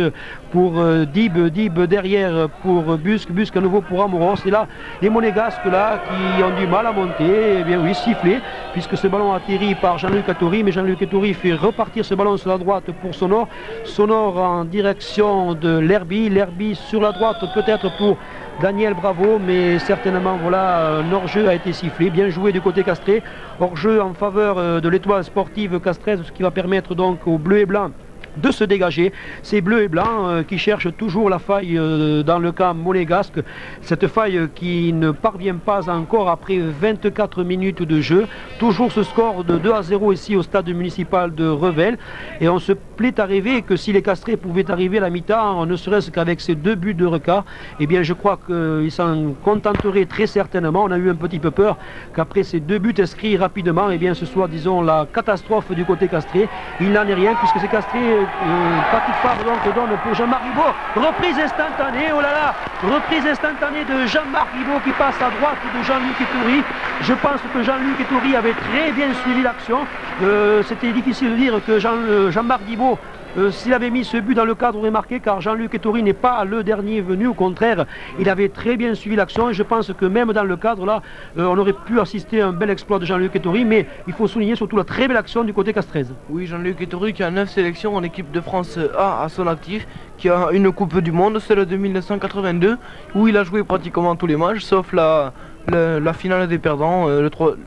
pour Dib derrière pour Busque. Busque à nouveau pour Amoros. Et là les monégasques là qui ont du mal à monter, eh bien oui, sifflé puisque ce ballon atterrit par Jean-Luc Ettori, mais Jean-Luc Ettori fait repartir ce ballon sur la droite pour Sonor. Sonor en direction de Lerby. Lerby sur la droite peut-être pour Daniel Bravo, mais certainement voilà, un hors-jeu a été sifflé, bien joué du côté castré, hors-jeu en faveur de l'Étoile Sportive Castres, ce qui va permettre donc aux bleus et blancs de se dégager. Ces bleus et blancs qui cherchent toujours la faille dans le camp monégasque, cette faille qui ne parvient pas encore après 24 minutes de jeu. Toujours ce score de 2-0 ici au stade municipal de Revel, et on se plaît à rêver que si les castrés pouvaient arriver à la mi-temps, ne serait-ce qu'avec ces 2 buts de recart, eh bien je crois qu'ils s'en contenteraient très certainement. On a eu un petit peu peur qu'après ces 2 buts inscrits rapidement, eh bien ce soit disons la catastrophe du côté castré. Il n'en est rien puisque ces castrés Patrick Fabre donc donne pour Jean-Marc Ribaud, reprise instantanée, oh là là, reprise instantanée de Jean-Marc Ribaud qui passe à droite de Jean-Luc Ettori. Je pense que Jean-Luc Ettori avait très bien suivi l'action. C'était difficile de dire que Jean-Marc Ribaud s'il avait mis ce but dans le cadre remarqué, car Jean-Luc Ettori n'est pas le dernier venu, au contraire, il avait très bien suivi l'action et je pense que même dans le cadre là, on aurait pu assister à un bel exploit de Jean-Luc Ettori, mais il faut souligner surtout la très belle action du côté castrez. Oui, Jean-Luc Ettori qui a 9 sélections en équipe de France A à son actif, qui a une Coupe du Monde, celle de 1982, où il a joué pratiquement tous les matchs, sauf la la finale des perdants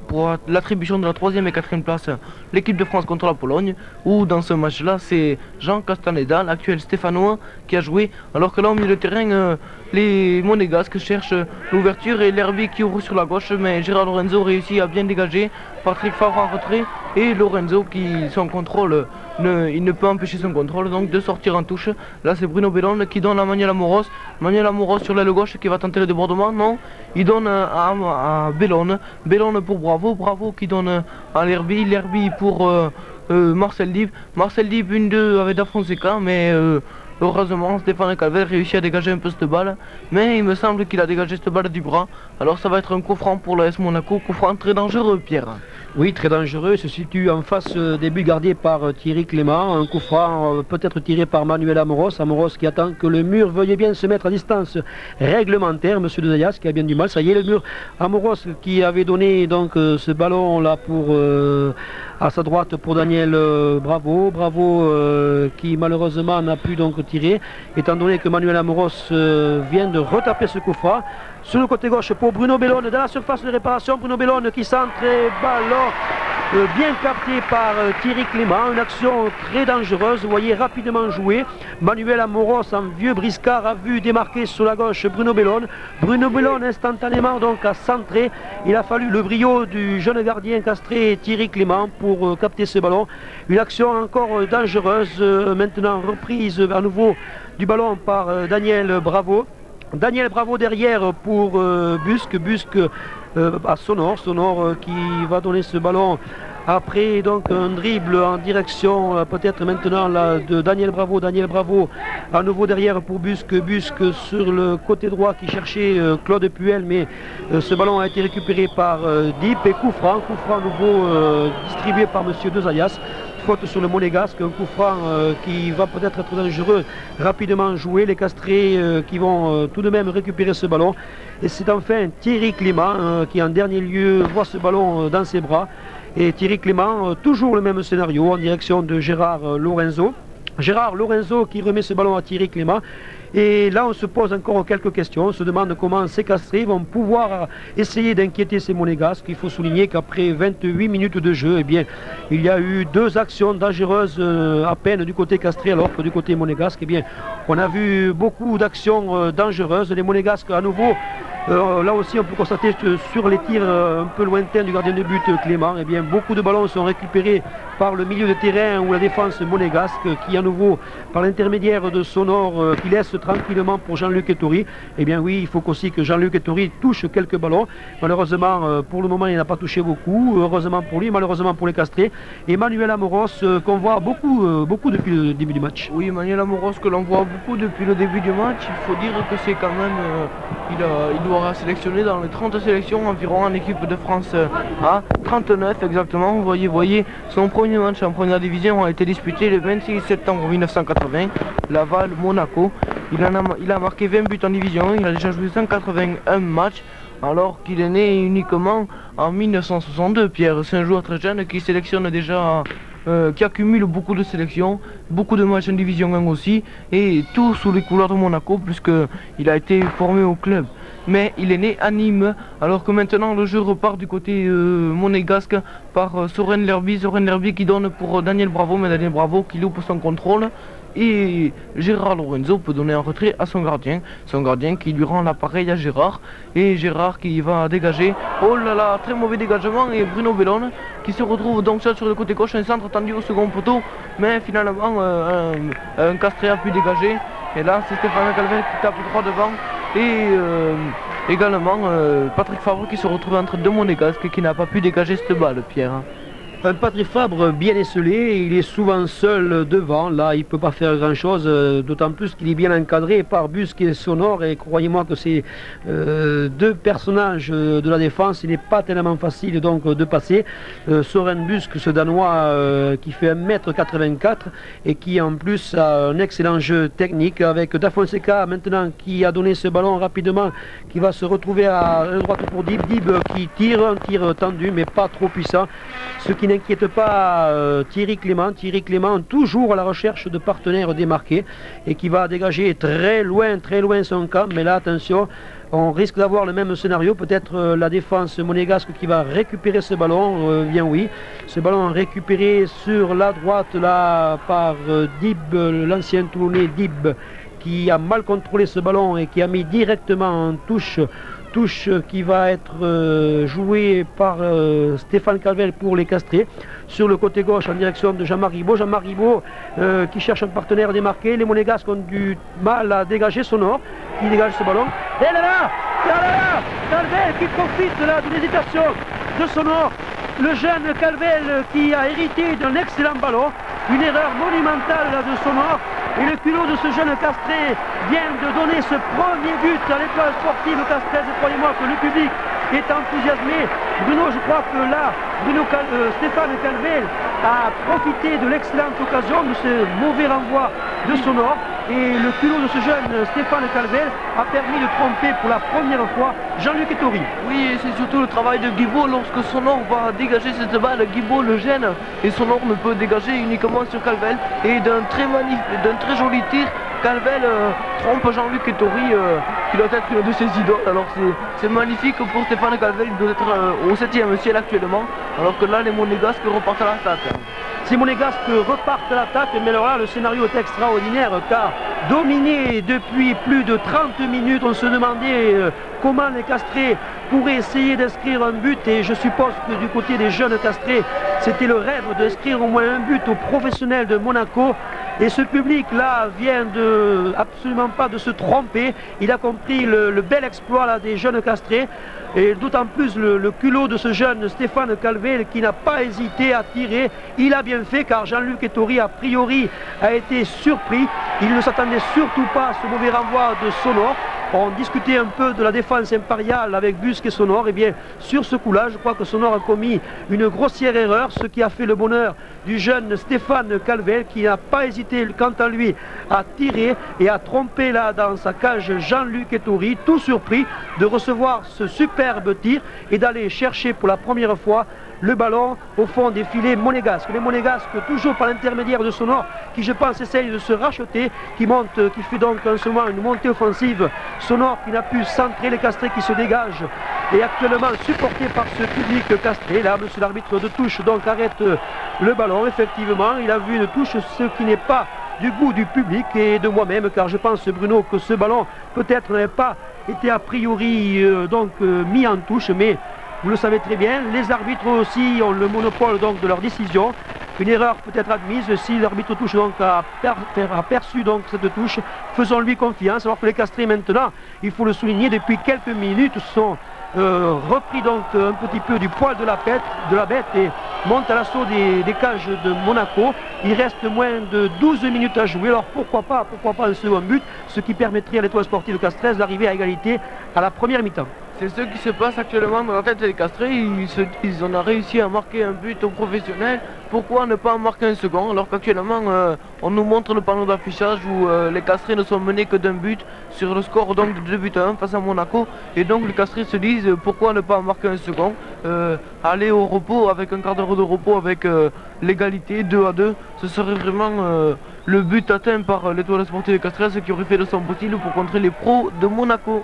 pour l'attribution de la 3e et 4e place, l'équipe de France contre la Pologne, où dans ce match-là, c'est Jean Castaneda, l'actuel stéphanois, qui a joué, alors que là au milieu de terrain, les Monégasques cherchent l'ouverture et l'Herbier qui ouvre sur la gauche, mais Gérard Lorenzo réussit à bien dégager, Patrick Favre en retrait, et Lorenzo qui, son contrôle, il ne peut empêcher son contrôle, donc de sortir en touche. Là c'est Bruno Bellone qui donne à Manuel Amoros, Manuel Amoros sur l'aile gauche qui va tenter le débordement, non, il donne à Bellone, Bellone pour Bravo, Bravo qui donne à l'Herbier, l'Herbier pour Marcel Dib, Marcel Dib 1-2 avec Da Fonseca, mais heureusement Stéphane Calvel réussit à dégager un peu cette balle, mais il me semble qu'il a dégagé cette balle du bras, alors ça va être un coup franc pour l'AS Monaco, coup franc très dangereux, Pierre. Oui, très dangereux, il se situe en face des buts gardés par Thierry Clément, un coup franc peut-être tiré par Manuel Amoros, Amoros qui attend que le mur veuille bien se mettre à distance réglementaire, monsieur De Zayas qui a bien du mal, ça y est le mur, Amoros qui avait donné donc ce ballon là pour à sa droite pour Daniel Bravo, qui malheureusement n'a pu donc tirer, étant donné que Manuel Amoros vient de retaper ce coup franc. Sur le côté gauche pour Bruno Bellone dans la surface de réparation, Bruno Bellone qui centre et ballon bien capté par Thierry Clément, une action très dangereuse, vous voyez rapidement joué. Manuel Amoros en vieux briscard a vu démarquer sur la gauche Bruno Bellone. Bruno Bellone instantanément donc a centré, il a fallu le brio du jeune gardien castré Thierry Clément pour capter ce ballon. Une action encore dangereuse, maintenant reprise à nouveau du ballon par Daniel Bravo. Daniel Bravo derrière pour Busque à Sonor qui va donner ce ballon après donc un dribble en direction peut-être maintenant là, de Daniel Bravo à nouveau derrière pour Busque sur le côté droit qui cherchait Claude Puel, mais ce ballon a été récupéré par Dip et coup franc nouveau distribué par monsieur De Zayas. Faute sur le Monégasque, un coup franc qui va peut-être être dangereux, rapidement joué, les castrés qui vont tout de même récupérer ce ballon. Et c'est enfin Thierry Clément qui en dernier lieu voit ce ballon dans ses bras. Et Thierry Clément, toujours le même scénario en direction de Gérard Lorenzo. Gérard Lorenzo qui remet ce ballon à Thierry Clément. Et là on se pose encore quelques questions, on se demande comment ces castrés vont pouvoir essayer d'inquiéter ces Monégasques. Il faut souligner qu'après 28 minutes de jeu, eh bien, il y a eu 2 actions dangereuses à peine du côté castré, alors que du côté monégasque, eh bien, on a vu beaucoup d'actions dangereuses. Les Monégasques à nouveau, là aussi on peut constater que sur les tirs un peu lointains du gardien de but Clément, eh bien, beaucoup de ballons sont récupérés par le milieu de terrain ou la défense monégasque qui à nouveau par l'intermédiaire de Sonor qui laisse tranquillement pour Jean-Luc Ettori. Eh bien oui, il faut aussi que Jean-Luc Ettori touche quelques ballons. Malheureusement pour le moment il n'a pas touché beaucoup, heureusement pour lui, malheureusement pour les castrés. Et Manuel Amoros qu'on voit beaucoup depuis le début du match. Oui, Manuel Amoros que l'on voit beaucoup depuis le début du match. Il faut dire que c'est quand même il doit sélectionner dans les 30 sélections environ en équipe de France A, 39 exactement. Vous voyez son premier match en première division a été disputé le 26 septembre 1980, Laval-Monaco. Il a marqué 20 buts en division, il a déjà joué 181 matchs, alors qu'il est né uniquement en 1962. Pierre, c'est un joueur très jeune qui sélectionne déjà, qui accumule beaucoup de sélections, beaucoup de matchs en division 1 aussi, et tout sous les couleurs de Monaco, puisqu'il a été formé au club. Mais il est né à Nîmes, alors que maintenant le jeu repart du côté monégasque par Soren Lerby qui donne pour Daniel Bravo, mais Daniel Bravo qui loupe son contrôle. Et Gérard Lorenzo peut donner un retrait à son gardien qui lui rend l'appareil à Gérard, et Gérard qui va dégager, oh là là, très mauvais dégagement, et Bruno Bellone qui se retrouve donc seul sur le côté gauche, un centre tendu au second poteau, mais finalement un castré a pu dégager, et là c'est Stéphane Calvel qui tape droit devant, et également Patrick Favre qui se retrouve entre 2 Monégasques qui n'a pas pu dégager cette balle, Pierre. Un Patrick Fabre bien esselé, il est souvent seul devant, là il ne peut pas faire grand chose, d'autant plus qu'il est bien encadré par Busque et Sonor, et croyez-moi que ces 2 personnages de la défense, il n'est pas tellement facile donc de passer. Soren Busque, ce Danois qui fait 1,84 m et qui en plus a un excellent jeu technique, avec Da Fonseca maintenant qui a donné ce ballon rapidement, qui va se retrouver à droite pour Dib qui tire, un tir tendu mais pas trop puissant, ce qui n'inquiète pas Thierry Clément toujours à la recherche de partenaires démarqués et qui va dégager très loin son camp, mais là attention, On risque d'avoir le même scénario, peut-être la défense monégasque qui va récupérer ce ballon, bien oui. Ce ballon récupéré sur la droite là par Dib, l'ancien Toulonnais Dib, qui a mal contrôlé ce ballon et qui a mis directement en touche qui va être jouée par Stéphane Calvel pour les Castrés. Sur le côté gauche en direction de Jean-Marc Ribaud. Jean-Marc Ribaud qui cherche un partenaire démarqué. Les Monégasques ont du mal à dégager Sonor qui dégage ce ballon. Et là, Calvel qui profite de l'hésitation de Sonor. Le jeune Calvel qui a hérité d'un excellent ballon. Une erreur monumentale de Sonor. Et le culot de ce jeune Castré vient de donner ce premier but à l'Étoile sportive castraise. Croyez-moi que le public est enthousiasmé. Bruno, je crois que là, Stéphane Calvel a profité de l'excellente occasion de ce mauvais renvoi de Sonor. Et le culot de ce jeune Stéphane Calvel a permis de tromper pour la première fois Jean-Luc Ettori. Oui, et c'est surtout le travail de Guibaud. Lorsque Sonor va dégager cette balle, Guibaud le gêne et Sonor ne peut dégager uniquement sur Calvel. Et d'un très joli tir, Calvel trompe Jean-Luc Ettori qui doit être une de ses idoles. Alors c'est magnifique pour Stéphane Calvel, il doit être au 7e ciel actuellement. Alors que là, les Monégasques repartent à l'attaque. Ces Monégasques repartent à l'attaque, mais alors là, le scénario est extraordinaire car dominé depuis plus de 30 minutes, on se demandait comment les Castrés pourraient essayer d'inscrire un but, et je suppose que du côté des jeunes Castrés, c'était le rêve d'inscrire au moins un but aux professionnels de Monaco. Et ce public-là vient absolument pas de se tromper. Il a compris le bel exploit là, des jeunes Castrés. Et d'autant plus le culot de ce jeune Stéphane Calvel qui n'a pas hésité à tirer. Il a bien fait car Jean-Luc Ettori a priori a été surpris. Il ne s'attendait surtout pas à ce mauvais renvoi de Sonor. On discutait un peu de la défense impériale avec Busque et Sonor. Et bien sur ce coup-là, je crois que Sonor a commis une grossière erreur, ce qui a fait le bonheur du jeune Stéphane Calvel qui n'a pas hésité quant à lui à tirer et à tromper là dans sa cage Jean-Luc Ettori, tout surpris de recevoir ce superbe tir et d'aller chercher pour la première fois le ballon au fond des filets monégasques. Les Monégasques, toujours par l'intermédiaire de Sonor, qui je pense essaye de se racheter, qui fait donc en ce moment une montée offensive. Sonor qui n'a pu centrer les Castrés qui se dégagent et actuellement supporté par ce public castré. Là, monsieur l'arbitre de touche donc arrête le ballon. Effectivement, il a vu une touche, ce qui n'est pas du goût du public et de moi-même, car je pense, Bruno, que ce ballon peut-être n'avait pas été a priori mis en touche, mais vous le savez très bien, les arbitres aussi ont le monopole donc de leur décision. Une erreur peut être admise si l'arbitre touche donc a perçu donc cette touche. Faisons-lui confiance, alors que les Castrés maintenant, il faut le souligner, depuis quelques minutes sont repris donc un petit peu du poil de la bête et montent à l'assaut des cages de Monaco. Il reste moins de 12 minutes à jouer, alors pourquoi pas un second but, ce qui permettrait à l'Étoile sportive castraise d'arriver à égalité à la première mi-temps. C'est ce qui se passe actuellement dans la tête des Castrés. Ils se disent on a réussi à marquer un but aux professionnels, pourquoi ne pas en marquer un second, alors qu'actuellement on nous montre le panneau d'affichage où les Castrés ne sont menés que d'un but sur le score donc de 2 buts à 1 face à Monaco. Et donc les Castrés se disent pourquoi ne pas en marquer un second, aller au repos avec un quart d'heure de repos avec l'égalité 2-2, ce serait vraiment le but atteint par l'Étoile sportive castraise qui aurait fait de son possible pour contrer les pros de Monaco.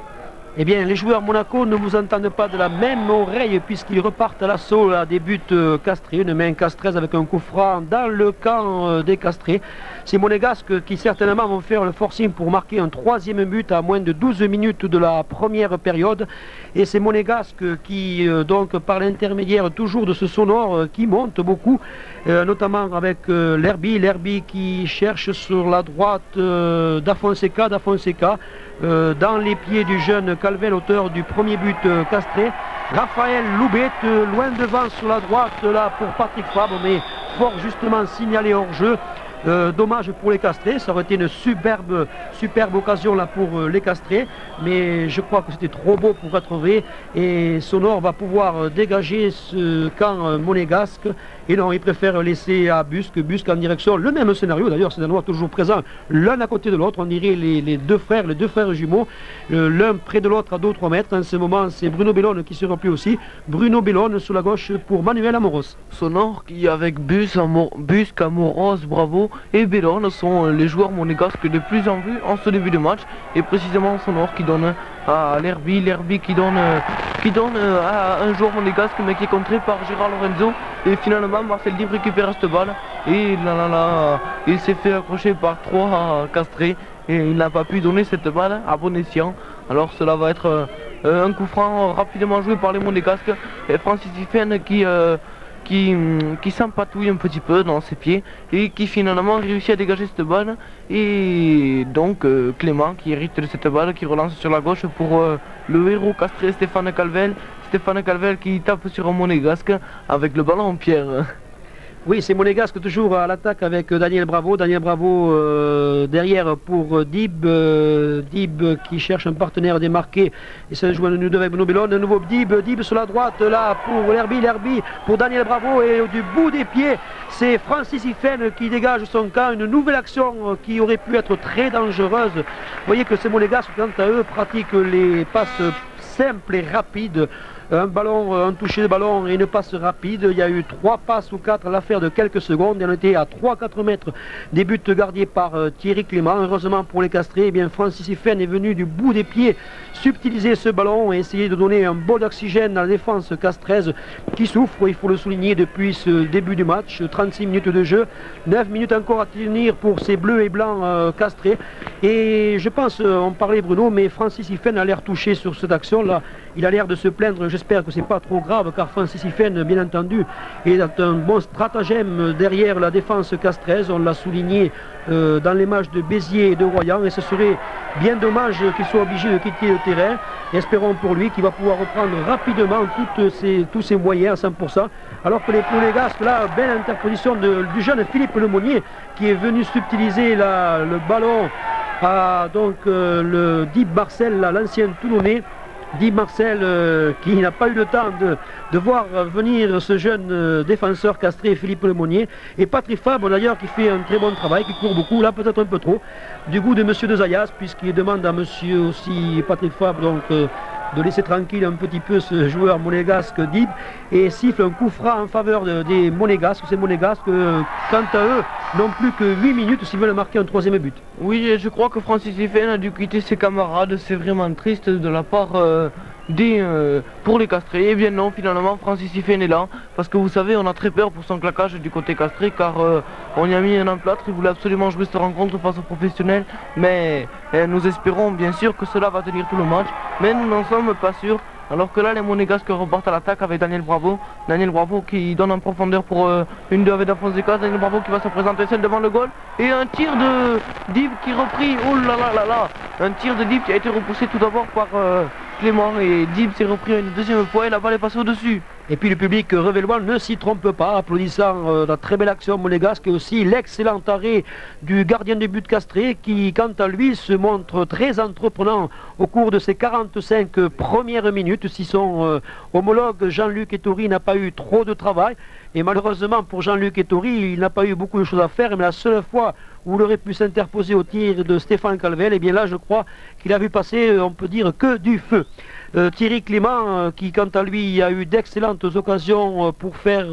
Eh bien, les joueurs Monaco ne vous entendent pas de la même oreille puisqu'ils repartent à l'assaut à des buts castrés, une main castraise avec un coup franc dans le camp des Castrés. Ces Monégasques qui certainement vont faire le forcing pour marquer un troisième but à moins de 12 minutes de la première période. Et ces Monégasques qui, donc par l'intermédiaire toujours de ce Sonor qui monte beaucoup, notamment avec l'Herbi qui cherche sur la droite d'Afonseca, dans les pieds du jeune Calvel, auteur du premier but castré. Raphaël Loubet loin devant sur la droite là pour Patrick Fabre, mais fort justement signalé hors jeu. Dommage pour les Castrés, ça aurait été une superbe occasion là pour les Castrés, mais je crois que c'était trop beau pour être vrai et Sonor va pouvoir dégager ce camp monégasque. Et non, il préfère laisser à Busque en direction, le même scénario d'ailleurs, c'est un Danois toujours présent, l'un à côté de l'autre, on dirait les deux frères jumeaux, l'un près de l'autre à 2 ou 3 mètres. En ce moment, c'est Bruno Bellone qui se replie aussi. Bruno Bellone sur la gauche pour Manuel Amoros. Sonor qui avec Busque, Amoros, bravo, et Bellone sont les joueurs monégasques de plus en vue en ce début de match, et précisément Sonor qui donne à l'Herbie qui donne à un joueur monégasque mais qui est contré par Gérard Lorenzo, et finalement Marcel Dib récupère cette balle et là il s'est fait accrocher par 3 castrés et il n'a pas pu donner cette balle à bon escient. Alors cela va être un coup franc rapidement joué par les monégasques, et Francis Ifen qui s'empatouille un petit peu dans ses pieds et qui finalement réussit à dégager cette balle, et donc Clément qui hérite de cette balle, qui relance sur la gauche pour le héros castré Stéphane Calvel qui tape sur un monégasque avec le ballon en pierre. Oui, c'est monégasque toujours à l'attaque avec Daniel Bravo. Daniel Bravo derrière pour Dib. Dib qui cherche un partenaire démarqué. Et ça joue un nous avec Bruno Bellone. Un nouveau Dib. Dib sur la droite là pour l'Herbie pour Daniel Bravo. Et du bout des pieds, c'est Francis Ifen qui dégage son camp. Une nouvelle action qui aurait pu être très dangereuse. Vous voyez que ces monégasques, quant à eux, pratiquent les passes simples et rapides. Un toucher de ballon et une passe rapide. Il y a eu 3 passes ou 4 à l'affaire de quelques secondes. Il en était à 3-4 mètres des buts gardés par Thierry Clément. Heureusement pour les castrés, eh bien, Francis Ifen est venu du bout des pieds subtiliser ce ballon et essayer de donner un bol d'oxygène à la défense castraise qui souffre, il faut le souligner, depuis ce début du match. 36 minutes de jeu, 9 minutes encore à tenir pour ces bleus et blancs castrés. Et je pense, on parlait Bruno, mais Francis Ifen a l'air touché sur cette action-là. Il a l'air de se plaindre. J'espère que c'est pas trop grave, car Francis Ifen, bien entendu, est un bon stratagème derrière la défense castraise. On l'a souligné dans les matchs de Béziers et de Royan, et ce serait bien dommage qu'il soit obligé de quitter le terrain. Espérons pour lui qu'il va pouvoir reprendre rapidement tous ses moyens à 100%. Alors que les Monégasques, là, belle interposition du jeune Philippe Lemonnier qui est venu subtiliser le ballon à le Dib Marcel, l'ancien Toulonnais. Dib Marcel qui n'a pas eu le temps de voir venir ce jeune défenseur castré Philippe Lemonnier, et Patrick Fabre d'ailleurs qui fait un très bon travail, qui court beaucoup, là peut-être un peu trop, du goût de monsieur De Zayas, puisqu'il demande à monsieur aussi Patrick Fabre de laisser tranquille un petit peu ce joueur monégasque Dib, et siffle un coup franc en faveur des monégasques. Ces monégasques, quant à eux, n'ont plus que 8 minutes s'ils veulent marquer un 3e but. Oui, et je crois que Francis Ifen a dû quitter ses camarades. C'est vraiment triste de la part pour les castrés. Et bien non, finalement Francis Ifen est là, parce que vous savez, on a très peur pour son claquage du côté castré, car on y a mis un emplâtre. Il voulait absolument jouer cette rencontre face aux professionnels, mais nous espérons bien sûr que cela va tenir tout le match, mais nous n'en sommes pas sûrs. Alors que là, les monégasques repartent à l'attaque avec Daniel Bravo qui donne en profondeur pour une 2 avec Fonseca. Daniel Bravo qui va se présenter seul devant le goal, et un tir de Dib qui est repris. Oh là là là là, un tir de Dib qui a été repoussé tout d'abord par Clément, et Dib s'est repris une 2e fois et la balle est passée au-dessus. Et puis le public revellois ne s'y trompe pas, applaudissant la très belle action monégasque, et aussi l'excellent arrêt du gardien de but castré qui, quant à lui, se montre très entreprenant au cours de ses 45 premières minutes. Si son homologue Jean-Luc Ettori n'a pas eu trop de travail, et malheureusement pour Jean-Luc Ettori, il n'a pas eu beaucoup de choses à faire, mais la seule fois où il aurait pu s'interposer au tir de Stéphane Calvel, et bien là je crois qu'il a vu passer, on peut dire, que du feu. Thierry Clément qui, quant à lui, a eu d'excellentes occasions pour faire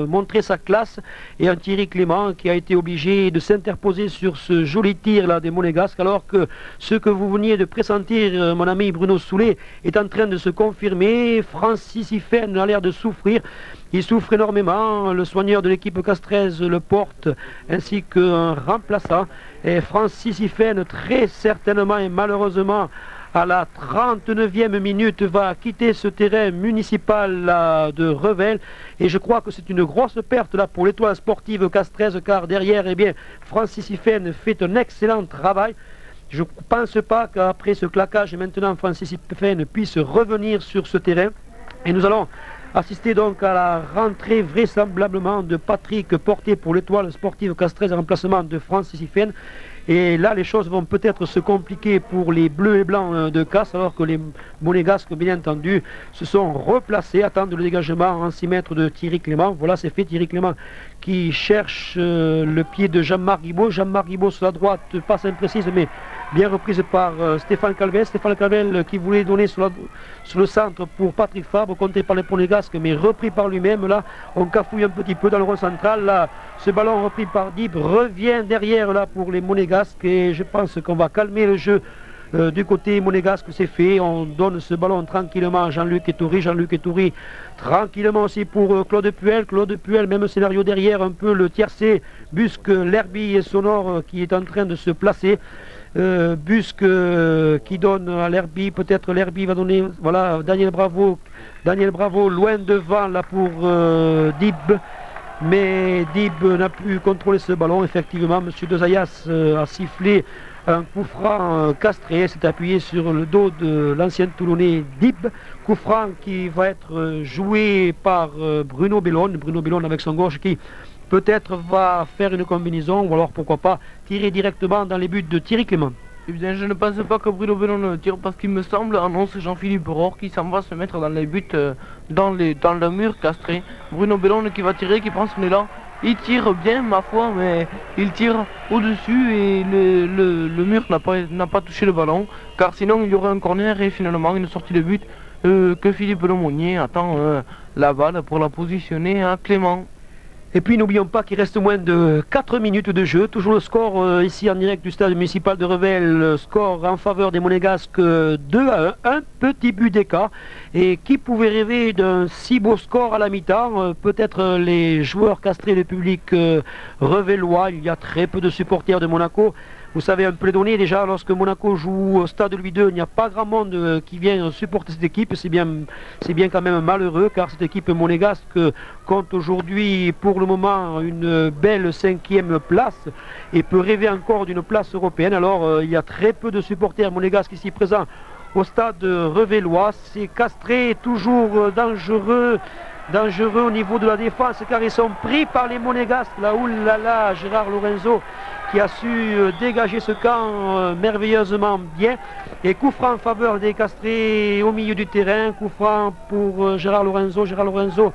montrer sa classe, et un Thierry Clément qui a été obligé de s'interposer sur ce joli tir là des monégasques, alors que ce que vous veniez de pressentir, mon ami Bruno Soulet, est en train de se confirmer. Francis Ifen a l'air de souffrir. Il souffre énormément. Le soigneur de l'équipe castraise le porte, ainsi qu'un remplaçant. Et Francis Ifen, très certainement et malheureusement, à la 39e minute, va quitter ce terrain municipal là, de Revel. Et je crois que c'est une grosse perte là pour l'étoile sportive castraise, car derrière, eh bien, Francis Ifen fait un excellent travail. Je ne pense pas qu'après ce claquage, maintenant, Francis Ifen puisse revenir sur ce terrain. Et nous allons assister donc à la rentrée vraisemblablement de Patrick Porté pour l'étoile sportive castraise en remplacement de Francis Ifen. Et là, les choses vont peut-être se compliquer pour les bleus et blancs de Castres, alors que les monégasques, bien entendu, se sont replacés, attendent le dégagement en 6 mètres de Thierry Clément. Voilà, c'est fait. Thierry Clément qui cherche le pied de Jean-Marc Guibaud. Jean-Marc Guibaud sur la droite, passe imprécise, mais bien reprise par Stéphane Calvel. Stéphane Calvel qui voulait donner sur le centre pour Patrick Fabre, compté par les monégasques, mais repris par lui-même. Là, on cafouille un petit peu dans le rond central. Là, ce ballon repris par Dib revient derrière là pour les monégasques, et je pense qu'on va calmer le jeu. Du côté monégasque, c'est fait. On donne ce ballon tranquillement à Jean-Luc Etoury. Jean-Luc Etoury tranquillement aussi pour Claude Puel. Claude Puel, même scénario derrière, un peu le tiercé. Busque l'Herbie sonore qui est en train de se placer. Busque qui donne à l'Herbie. Peut-être l'Herbie va donner. Voilà, Daniel Bravo. Daniel Bravo loin devant là pour Dib. Mais Dib n'a pu contrôler ce ballon. Effectivement, M. Dezayas a sifflé un coup franc castré, s'est appuyé sur le dos de l'ancien Toulonnais Dib. Coup franc qui va être joué par Bruno Bellone. Bruno Bellone avec son gauche qui peut-être va faire une combinaison, ou alors pourquoi pas tirer directement dans les buts de Thierry Clément. Eh bien, je ne pense pas que Bruno Bellone tire, parce qu'il me semble, annonce Jean-Philippe Rohr qui s'en va se mettre dans les buts, dans le mur castré. Bruno Bellone qui va tirer, qui prend son élan. Il tire bien, ma foi, mais il tire au-dessus et le mur n'a pas touché le ballon, car sinon il y aurait un corner et finalement une sortie de but que Philippe Lemonnier attend la balle pour la positionner à Clément. Et puis n'oublions pas qu'il reste moins de 4 minutes de jeu. Toujours le score ici en direct du stade municipal de Revel. Score en faveur des Monégasques 2-1. Un petit but d'écart. Et qui pouvait rêver d'un si beau score à la mi-temps? Peut-être les joueurs castrés, le public revellois. Il y a très peu de supporters de Monaco. Vous savez un peu les données déjà, lorsque Monaco joue au stade Louis II, il n'y a pas grand monde qui vient supporter cette équipe. C'est bien quand même malheureux, car cette équipe monégasque compte aujourd'hui pour le moment une belle 5e place et peut rêver encore d'une place européenne. Alors il y a très peu de supporters monégasques ici présents au stade revellois. C'est castré, toujours dangereux au niveau de la défense, car ils sont pris par les monégasques. Là, oulala, Gérard Lorenzo qui a su dégager ce camp merveilleusement bien. Et coup franc en faveur des castrés au milieu du terrain. Coup franc pour Gérard Lorenzo. Gérard Lorenzo,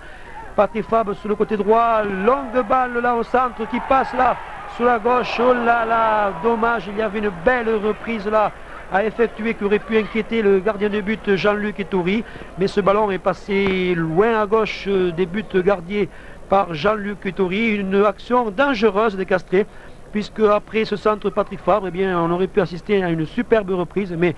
Patrick Fabre sur le côté droit. Longue balle là au centre qui passe là sur la gauche. Oh là là, dommage, il y avait une belle reprise là à effectuer qui aurait pu inquiéter le gardien de but Jean-Luc Etoury. Mais ce ballon est passé loin à gauche des buts gardés par Jean-Luc Etoury. Une action dangereuse des castrés, puisque après ce centre Patrick Fabre, eh bien, on aurait pu assister à une superbe reprise. Mais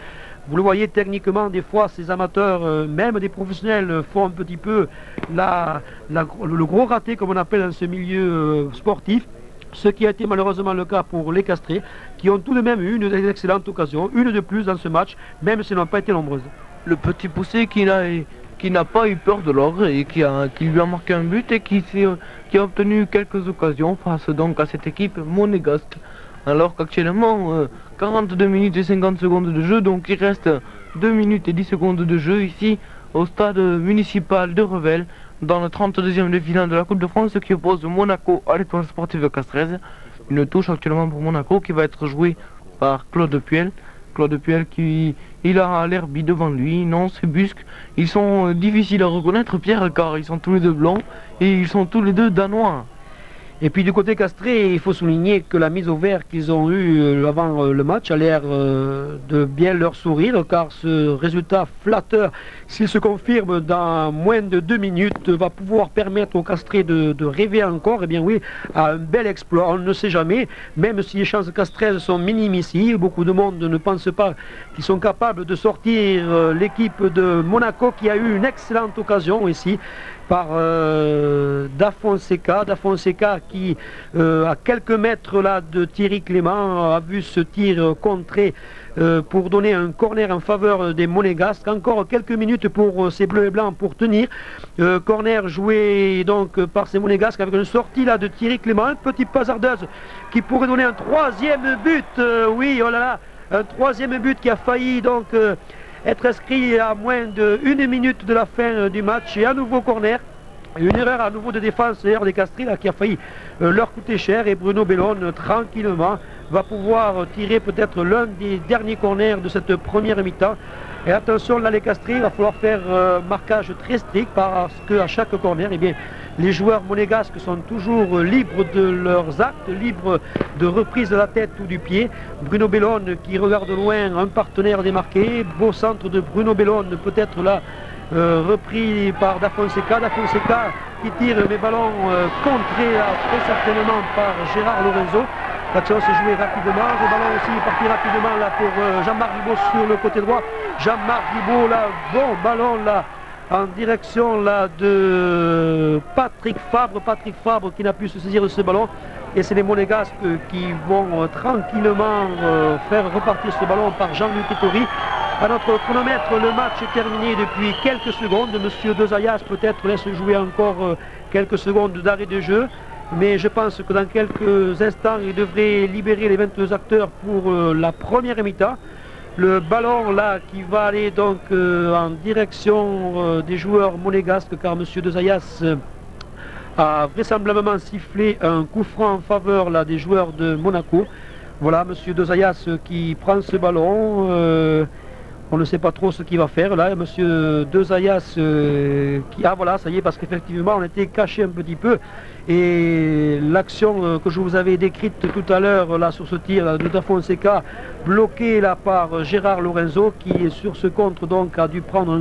vous le voyez, techniquement, des fois, ces amateurs, même des professionnels, font un petit peu le gros raté, comme on appelle dans ce milieu sportif. Ce qui a été malheureusement le cas pour les castrés, qui ont tout de même eu une excellente occasion, une de plus dans ce match, même si elles n'ont pas été nombreuses. Le petit poussé qui n'a pas eu peur de l'ordre et qui lui a marqué un but et qui a obtenu quelques occasions face donc à cette équipe monégasque. Alors qu'actuellement, 42 minutes et 50 secondes de jeu, donc il reste 2 minutes et 10 secondes de jeu ici au stade municipal de Revel, dans le 32e de finale de la Coupe de France qui oppose Monaco à l'Étoile Sportive Castres. Une touche actuellement pour Monaco qui va être jouée par Claude Puel. Claude Puel il a l'Herbie devant lui, non c'est Busque. Ils sont difficiles à reconnaître, Pierre, car ils sont tous les deux blancs et ils sont tous les deux danois. Et puis du côté castré, il faut souligner que la mise au vert qu'ils ont eue avant le match a l'air de bien leur sourire, car ce résultat flatteur, s'il se confirme dans moins de 2 minutes, va pouvoir permettre aux castrés de rêver encore, et bien oui, à un bel exploit. On ne sait jamais, même si les chances castraises sont minimes ici, beaucoup de monde ne pense pas qu'ils sont capables de sortir l'équipe de Monaco qui a eu une excellente occasion ici par Da Fonseca qui à quelques mètres là de Thierry Clément a vu ce tir contré pour donner un corner en faveur des Monégasques. Encore quelques minutes pour ces bleus et blancs pour tenir. Corner joué donc par ces Monégasques avec une sortie là de Thierry Clément, un petit pas hasardeuse qui pourrait donner un 3e but. Oui, oh là là, un 3e but qui a failli donc être inscrit à moins de 1 minute de la fin du match. Et à nouveau corner Une erreur à nouveau de défense d'ailleurs des Castrés là, qui a failli leur coûter cher, et Bruno Bellone tranquillement va pouvoir tirer peut-être l'un des derniers corners de cette première mi-temps. Et attention là les Castrés, il va falloir faire marquage très strict parce qu'à chaque corner, eh bien, les joueurs monégasques sont toujours libres de leurs actes, libres de reprise de la tête ou du pied. Bruno Bellone qui regarde loin un partenaire démarqué, beau centre de Bruno Bellone peut-être là repris par Da Fonseca qui tire mes ballons contrés très certainement par Gérard Lorenzo. L'action s'est jouée rapidement, le ballon aussi est parti rapidement là pour Jean-Marc Ribaud sur le côté droit. Jean-Marc Ribaud là, bon ballon là en direction là de Patrick Fabre qui n'a pu se saisir de ce ballon. Et c'est les Monégasques qui vont tranquillement faire repartir ce ballon par Jean-Luc Ettori. À notre chronomètre, le match est terminé depuis quelques secondes. Monsieur De Zayas peut-être laisse jouer encore quelques secondes d'arrêt de jeu. Mais je pense que dans quelques instants, il devrait libérer les 22 acteurs pour la première mi-temps. Le ballon là qui va aller donc en direction des joueurs monégasques, car monsieur De Zayas a vraisemblablement sifflé un coup franc en faveur là, des joueurs de Monaco. Voilà monsieur De Zayas qui prend ce ballon. On ne sait pas trop ce qu'il va faire là, monsieur De Zayas qui... Ah voilà, ça y est, parce qu'effectivement on était caché un petit peu. Et l'action que je vous avais décrite tout à l'heure là sur ce tir de Da Fonseca, bloqué là par Gérard Lorenzo, qui sur ce contre donc a dû prendre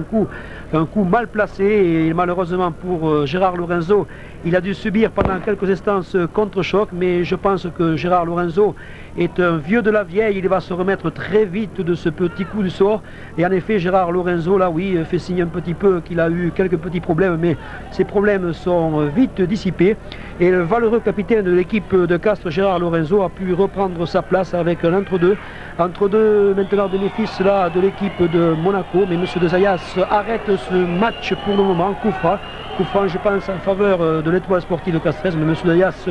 un coup mal placé, et malheureusement pour Gérard Lorenzo, il a dû subir pendant quelques instants ce contre-choc. Mais je pense que Gérard Lorenzo est un vieux de la vieille, il va se remettre très vite de ce petit coup du sort. Et en effet Gérard Lorenzo là oui fait signe un petit peu qu'il a eu quelques petits problèmes, mais ces problèmes sont vite dissipés. Et le valeureux capitaine de l'équipe de Castres, Gérard Lorenzo, a pu reprendre sa place avec un entre-deux maintenant de bénéfice là de l'équipe de Monaco. Mais monsieur De Zayas arrête ce match pour le moment. Coup franc je pense en faveur de l'Étoile sportive de Castres. Mais monsieur De Zayas,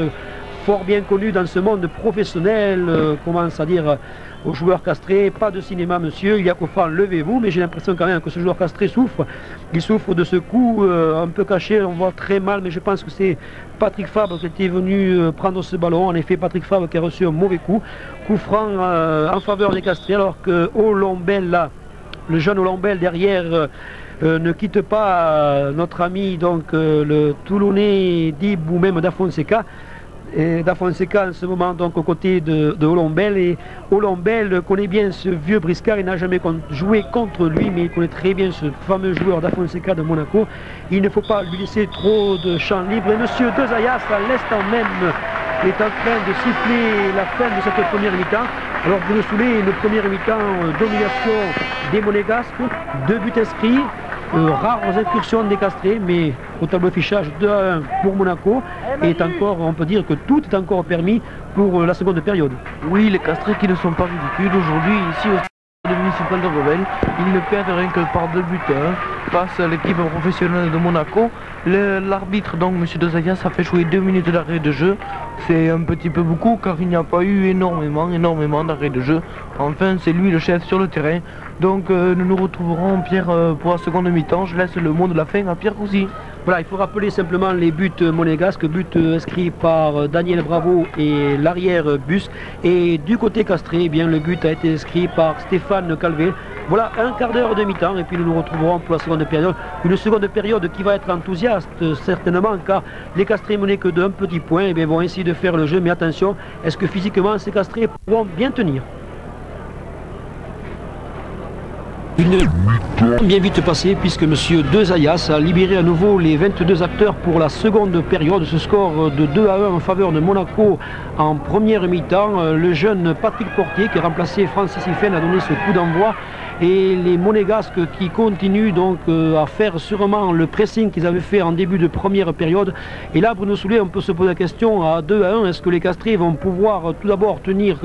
fort bien connu dans ce monde professionnel, commence à dire aux joueurs castrés: pas de cinéma monsieur, il y a coup franc, levez-vous. Mais j'ai l'impression quand même que ce joueur castré souffre. Il souffre de ce coup un peu caché, on voit très mal, mais je pense que c'est Patrick Fabre qui était venu prendre ce ballon. En effet Patrick Fabre qui a reçu un mauvais coup. Coup franc en faveur des Castrés, alors que Olombel là, le jeune Olombel derrière ne quitte pas notre ami donc le Toulonnais Dib ou même Da Fonseca. Et Da Fonseca en ce moment donc aux côtés de Olombel, et Olombel connaît bien ce vieux briscard. Il n'a jamais joué contre lui, mais il connaît très bien ce fameux joueur Da Fonseca de Monaco. Il ne faut pas lui laisser trop de champ libre, et monsieur De Zayas à l'instant même est en train de siffler la fin de cette première mi-temps. Alors vous le souvenez, une première mi-temps domination des Monégasques, 2 buts inscrits, rares incursions des Castrés, mais au tableau affichage 2-1 pour Monaco, et encore, on peut dire que tout est encore permis pour la seconde période. Oui, les Castrés qui ne sont pas ridicules aujourd'hui ici au stade municipal de Revel, ils ne perdent rien que par 2 buts face à l'équipe professionnelle de Monaco. L'arbitre, donc M. De Zayas, a fait jouer 2 minutes d'arrêt de jeu. C'est un petit peu beaucoup car il n'y a pas eu énormément d'arrêt de jeu. Enfin, c'est lui le chef sur le terrain. Donc nous nous retrouverons Pierre pour la seconde mi-temps. Je laisse le mot de la fin à Pierre Cousy. Voilà, il faut rappeler simplement les buts monégasques, buts inscrits par Daniel Bravo et l'arrière Bus. Et du côté castré, eh bien, le but a été inscrit par Stéphane Calvé. Voilà, un quart d'heure de mi-temps, et puis nous nous retrouverons pour la seconde période. Une seconde période qui va être enthousiaste certainement, car les Castrés menés que d'un petit point, eh bien, vont essayer de faire le jeu. Mais attention, est-ce que physiquement ces Castrés pourront bien tenir? Une bien vite passée, puisque monsieur De Zayas a libéré à nouveau les 22 acteurs pour la seconde période. Ce score de 2-1 en faveur de Monaco en première mi-temps. Le jeune Patrick Portier qui a remplacé Francis Ifen a donné ce coup d'envoi. Et les Monégasques qui continuent donc à faire sûrement le pressing qu'ils avaient fait en début de première période. Et là, Bruno Soulet, on peut se poser la question à 2-1, est-ce que les Castrés vont pouvoir tout d'abord tenir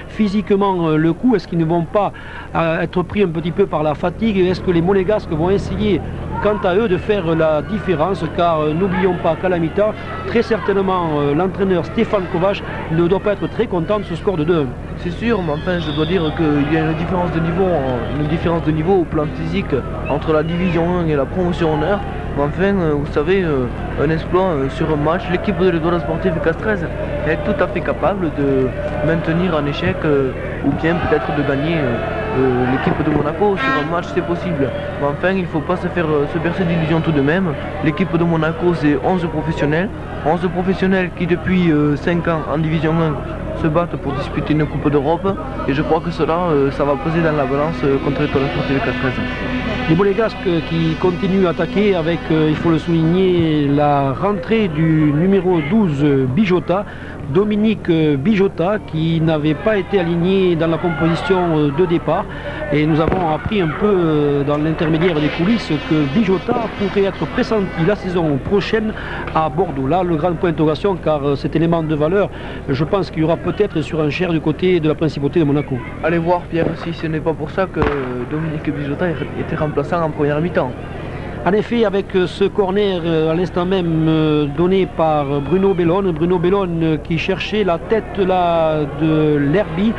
physiquement le coup? Est-ce qu'ils ne vont pas être pris un petit peu par la fatigue? Est-ce que les Monégasques vont essayer, quant à eux, de faire la différence? Car n'oublions pas qu'à la mi-temps, très certainement l'entraîneur Stéphane Kovac ne doit pas être très content de ce score de 2-1. c'est sûr, mais enfin je dois dire qu'il y a une différence de niveau au plan physique entre la division 1 et la promotion honneur. Mais enfin, vous savez, un exploit sur un match, l'équipe de l'Étoile sportive Castres est tout à fait capable de maintenir un échec ou bien peut-être de gagner l'équipe de Monaco. Sur un match, c'est possible. Mais enfin, il ne faut pas se bercer d'illusions tout de même. L'équipe de Monaco, c'est 11 professionnels. 11 professionnels qui, depuis 5 ans en Division 1, se battent pour disputer une Coupe d'Europe. Et je crois que cela, ça va peser dans la balance contre l'Étoile sportive Castres. Les Monégasques qui continuent à attaquer avec, il faut le souligner, la rentrée du numéro 12 Bijota, Dominique Bijota, qui n'avait pas été aligné dans la composition de départ. Et nous avons appris un peu dans l'intermédiaire des coulisses que Bijota pourrait être pressenti la saison prochaine à Bordeaux. Là, le grand point d'interrogation, car cet élément de valeur, je pense qu'il y aura peut-être sur un surenchère du côté de la principauté de Monaco. Allez voir, Pierre, si ce n'est pas pour ça que Dominique Bijota était remplaçant en première mi-temps. En effet, avec ce corner à l'instant même donné par Bruno Bellone qui cherchait la tête là, de l'Herbie.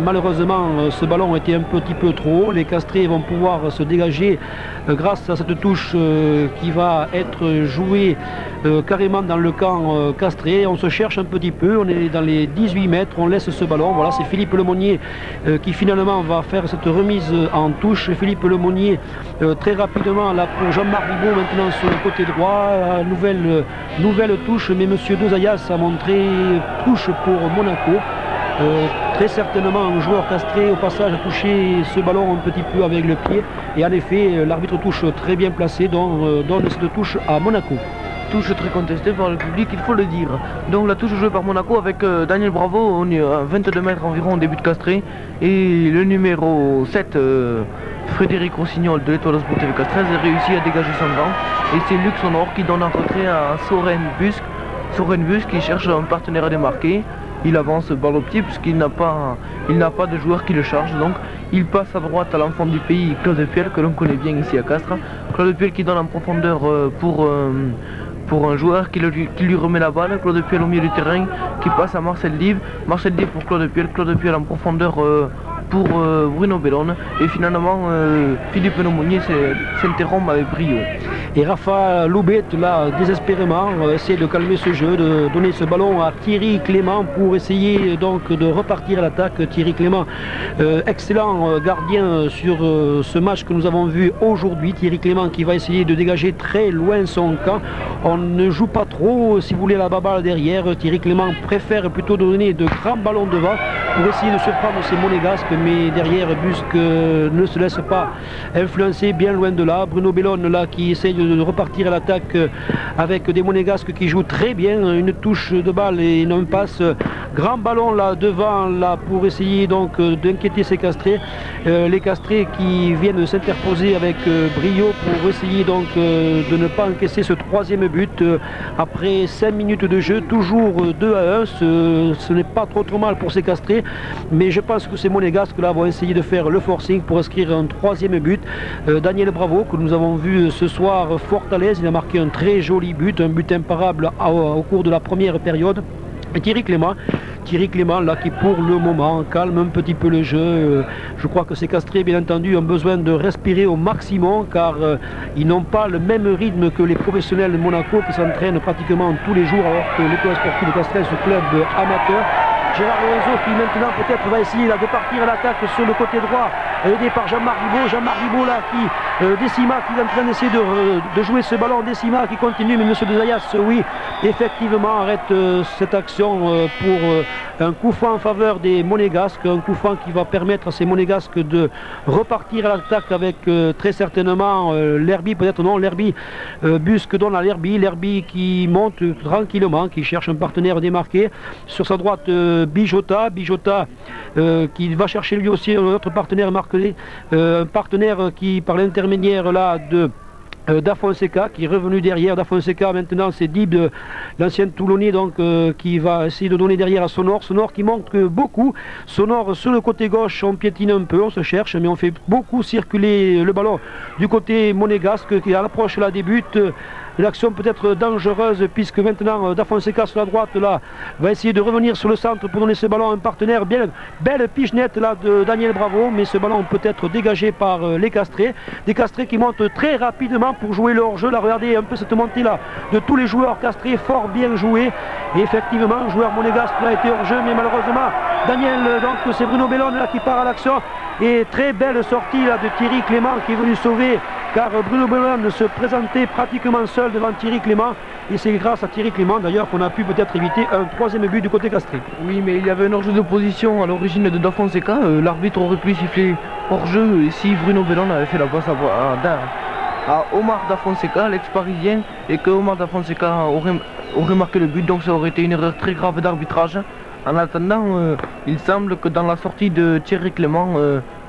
Malheureusement, ce ballon était un petit peu trop haut. Les Castrés vont pouvoir se dégager grâce à cette touche qui va être jouée carrément dans le camp castré. On se cherche un petit peu, on est dans les 18 mètres, on laisse ce ballon. Voilà, c'est Philippe Lemonnier qui finalement va faire cette remise en touche. Philippe Lemonnier très rapidement là pour Jean-Marc Ribaud maintenant sur le côté droit. Nouvelle touche, mais Monsieur Dezayas a montré touche pour Monaco. Très certainement un joueur castré au passage a touché ce ballon un petit peu avec le pied et en effet l'arbitre touche très bien placé donne cette touche à Monaco. Touche très contestée par le public, il faut le dire. Donc la touche jouée par Monaco avec Daniel Bravo, on est à 22 mètres environ au début de castré et le numéro 7 Frédéric Rossignol de l'Étoile sportive Castres a réussi à dégager son gant et c'est Luc Sonor qui donne un retrait à Soren Busk qui cherche un partenaire à démarquer. Il avance balle au pied puisqu'il n'a pas de joueur qui le charge, donc il passe à droite à l'enfant du pays, Claude Piel, que l'on connaît bien ici à Castres. Claude Piel qui donne en profondeur pour un joueur qui lui remet la balle. Claude Piel au milieu du terrain qui passe à Marcel Dive pour Claude Piel en profondeur pour Bruno Bellone et finalement Philippe Lemonnier s'interrompt avec brio. Et Rafa Loubet là désespérément essaie de calmer ce jeu, de donner ce ballon à Thierry Clément pour essayer donc de repartir à l'attaque. Thierry Clément, excellent gardien sur ce match que nous avons vu aujourd'hui. Thierry Clément qui va essayer de dégager très loin son camp. On ne joue pas trop si vous voulez la baballe derrière. Thierry Clément préfère plutôt donner de grands ballons devant pour essayer de surprendre ses Monégasques, mais derrière Busk ne se laisse pas influencer, bien loin de là. Bruno Bellone là qui essaye de repartir à l'attaque avec des Monégasques qui jouent très bien, une touche de balle et une passe. Grand ballon là devant là pour essayer donc d'inquiéter ces Castrés. Les Castrés qui viennent de s'interposer avec brio pour essayer donc de ne pas encaisser ce troisième but après 5 minutes de jeu, toujours 2-1. Ce n'est pas trop mal pour ces Castrés, mais je pense que ces Monégasques là vont essayer de faire le forcing pour inscrire un troisième but. Daniel Bravo que nous avons vu ce soir fort à l'aise, il a marqué un très joli but, un but imparable au cours de la première période. Et Thierry Clément là qui pour le moment calme un petit peu le jeu. Je crois que ces Castrés bien entendu ont besoin de respirer au maximum car ils n'ont pas le même rythme que les professionnels de Monaco qui s'entraînent pratiquement tous les jours, alors que l'Étoile sportive de Castres, ce club amateur. Gérard Lorenzo qui maintenant peut-être va essayer là, de partir à l'attaque sur le côté droit, aidé par Jean-Marc Ribaud là qui Décima qui est en train d'essayer de jouer ce ballon. Décima qui continue, mais Monsieur Dezayas, oui, effectivement arrête cette action pour un coup franc en faveur des Monégasques, un coup franc qui va permettre à ces Monégasques de repartir à l'attaque avec très certainement l'Herbie, peut-être non, l'Herbie, Busk donne à l'Herbie qui monte tranquillement, qui cherche un partenaire démarqué. Sur sa droite, Bijota qui va chercher lui aussi un autre partenaire marqué, un partenaire qui par l'intermédiaire là d'Afonseca qui est revenu derrière. D'Afonseca maintenant c'est Dib, l'ancien Toulonnais donc qui va essayer de donner derrière à Sonor qui manque beaucoup. Sonor sur le côté gauche, on piétine un peu, on se cherche, mais on fait beaucoup circuler le ballon du côté monégasque qui à l'approche là des buts. une action peut-être dangereuse, puisque maintenant Da Fonseca sur la droite là va essayer de revenir sur le centre pour donner ce ballon à un partenaire. Bien, belle pichenette là de Daniel Bravo, mais ce ballon peut être dégagé par les Castrés. Des Castrés qui montent très rapidement pour jouer leur jeu. Là, regardez un peu cette montée là de tous les joueurs Castrés, fort bien joué. Et effectivement, le joueur monégasque a été hors jeu, mais malheureusement Daniel, donc c'est Bruno Bellone là qui part à l'action. Et très belle sortie là de Thierry Clément qui est venu sauver, car Bruno Bellone se présentait pratiquement seul devant Thierry Clément. Et c'est grâce à Thierry Clément d'ailleurs qu'on a pu peut-être éviter un troisième but du côté castré. Oui, mais il y avait un hors-jeu d'opposition à l'origine de Da Fonseca. L'arbitre aurait pu siffler hors-jeu si Bruno Bellone avait fait la passe à Omar Da Fonseca, l'ex-parisien, et que Omar Da Fonseca aurait marqué le but. Donc ça aurait été une erreur très grave d'arbitrage. En attendant, il semble que dans la sortie de Thierry Clément,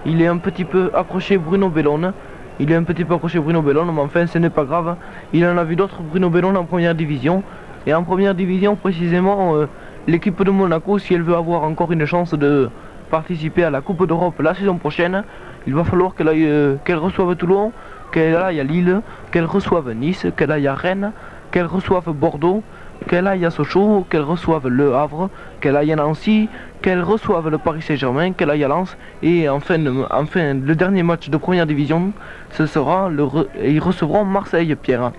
il est un petit peu accroché Bruno Bellone. Mais enfin ce n'est pas grave. Il en a vu d'autres, Bruno Bellone, en première division. Et en première division, précisément, l'équipe de Monaco, si elle veut avoir encore une chance de participer à la Coupe d'Europe la saison prochaine, il va falloir qu'elle reçoive Toulon, qu'elle aille à Lille, qu'elle reçoive Nice, qu'elle aille à Rennes, qu'elle reçoive Bordeaux, qu'elle aille à Sochaux, qu'elle reçoive Le Havre, qu'elle aille à Nancy, qu'elle reçoive le Paris Saint-Germain, qu'elle aille à Lens. Et enfin, le dernier match de première division, ce sera ils recevront Marseille, Pierre.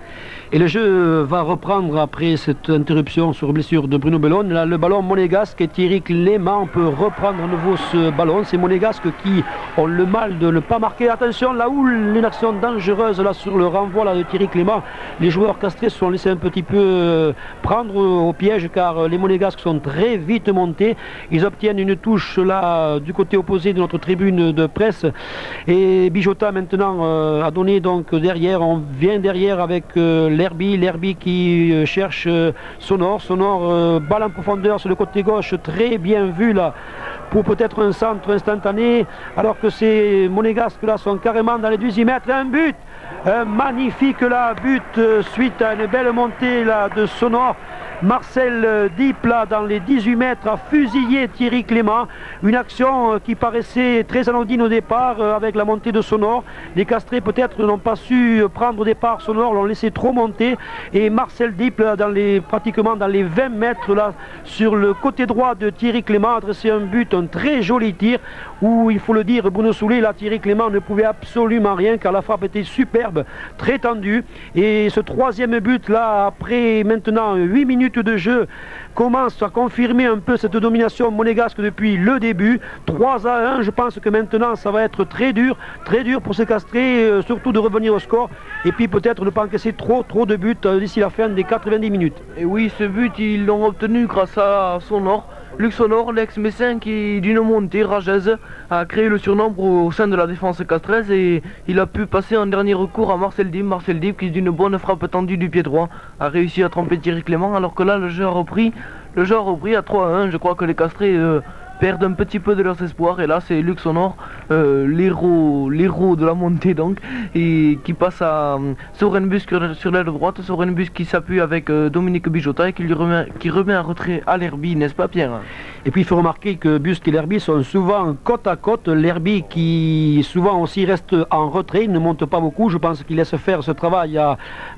Et le jeu va reprendre après cette interruption sur blessure de Bruno Bellone. Là, le ballon monégasque et Thierry Clément peut reprendre à nouveau ce ballon. C'est monégasque qui ont le mal de ne pas marquer. Attention, là où une action dangereuse là sur le renvoi là, de Thierry Clément. Les joueurs castrés se sont laissés un petit peu prendre au piège, car les monégasques sont très vite montés. Ils obtiennent une touche là du côté opposé de notre tribune de presse. Et Bijota maintenant a donné donc derrière. On vient derrière avec L'Herby qui cherche Sonor, balle en profondeur sur le côté gauche, très bien vu là, pour peut-être un centre instantané, alors que ces monégasques là sont carrément dans les 18 mètres. Un but, magnifique là, but suite à une belle montée là de Sonor. Marcel Diep là dans les 18 mètres a fusillé Thierry Clément. Une action qui paraissait très anodine au départ avec la montée de Sonor. Les Castrés peut-être n'ont pas su prendre au départ Sonor, l'ont laissé trop monter. Et Marcel Diep là, pratiquement dans les 20 mètres là sur le côté droit de Thierry Clément a adressé un but, un très joli tir où il faut le dire, Bruno Soulet là, Thierry Clément ne pouvait absolument rien car la frappe était superbe, très tendue. Et ce troisième but là, après maintenant 8 minutes de jeu, commence à confirmer un peu cette domination monégasque depuis le début. 3-1, je pense que maintenant ça va être très dur pour ces Castrés, surtout de revenir au score et puis peut-être ne pas encaisser trop de buts d'ici la fin des 90 minutes. Et oui, ce but ils l'ont obtenu grâce à Sonor, Luc Sonor, l'ex-Messin, qui d'une montée rageuse a créé le surnombre au sein de la défense castraise, et il a pu passer en dernier recours à Marcel Diep qui d'une bonne frappe tendue du pied droit a réussi à tromper Thierry Clément, alors que là le jeu a repris à 3-1. Je crois que les Castrés perdent un petit peu de leurs espoirs, et là c'est Luc Sonor, l'héros de la montée donc, et qui passe à Soren Busk sur l'aile droite. Soren Busk qui s'appuie avec Dominique Bijota et qui remet un retrait à L'Herby, n'est-ce pas Pierre? Et puis il faut remarquer que Busk et L'Herby sont souvent côte à côte. L'Herby qui souvent aussi reste en retrait, il ne monte pas beaucoup. Je pense qu'il laisse faire ce travail à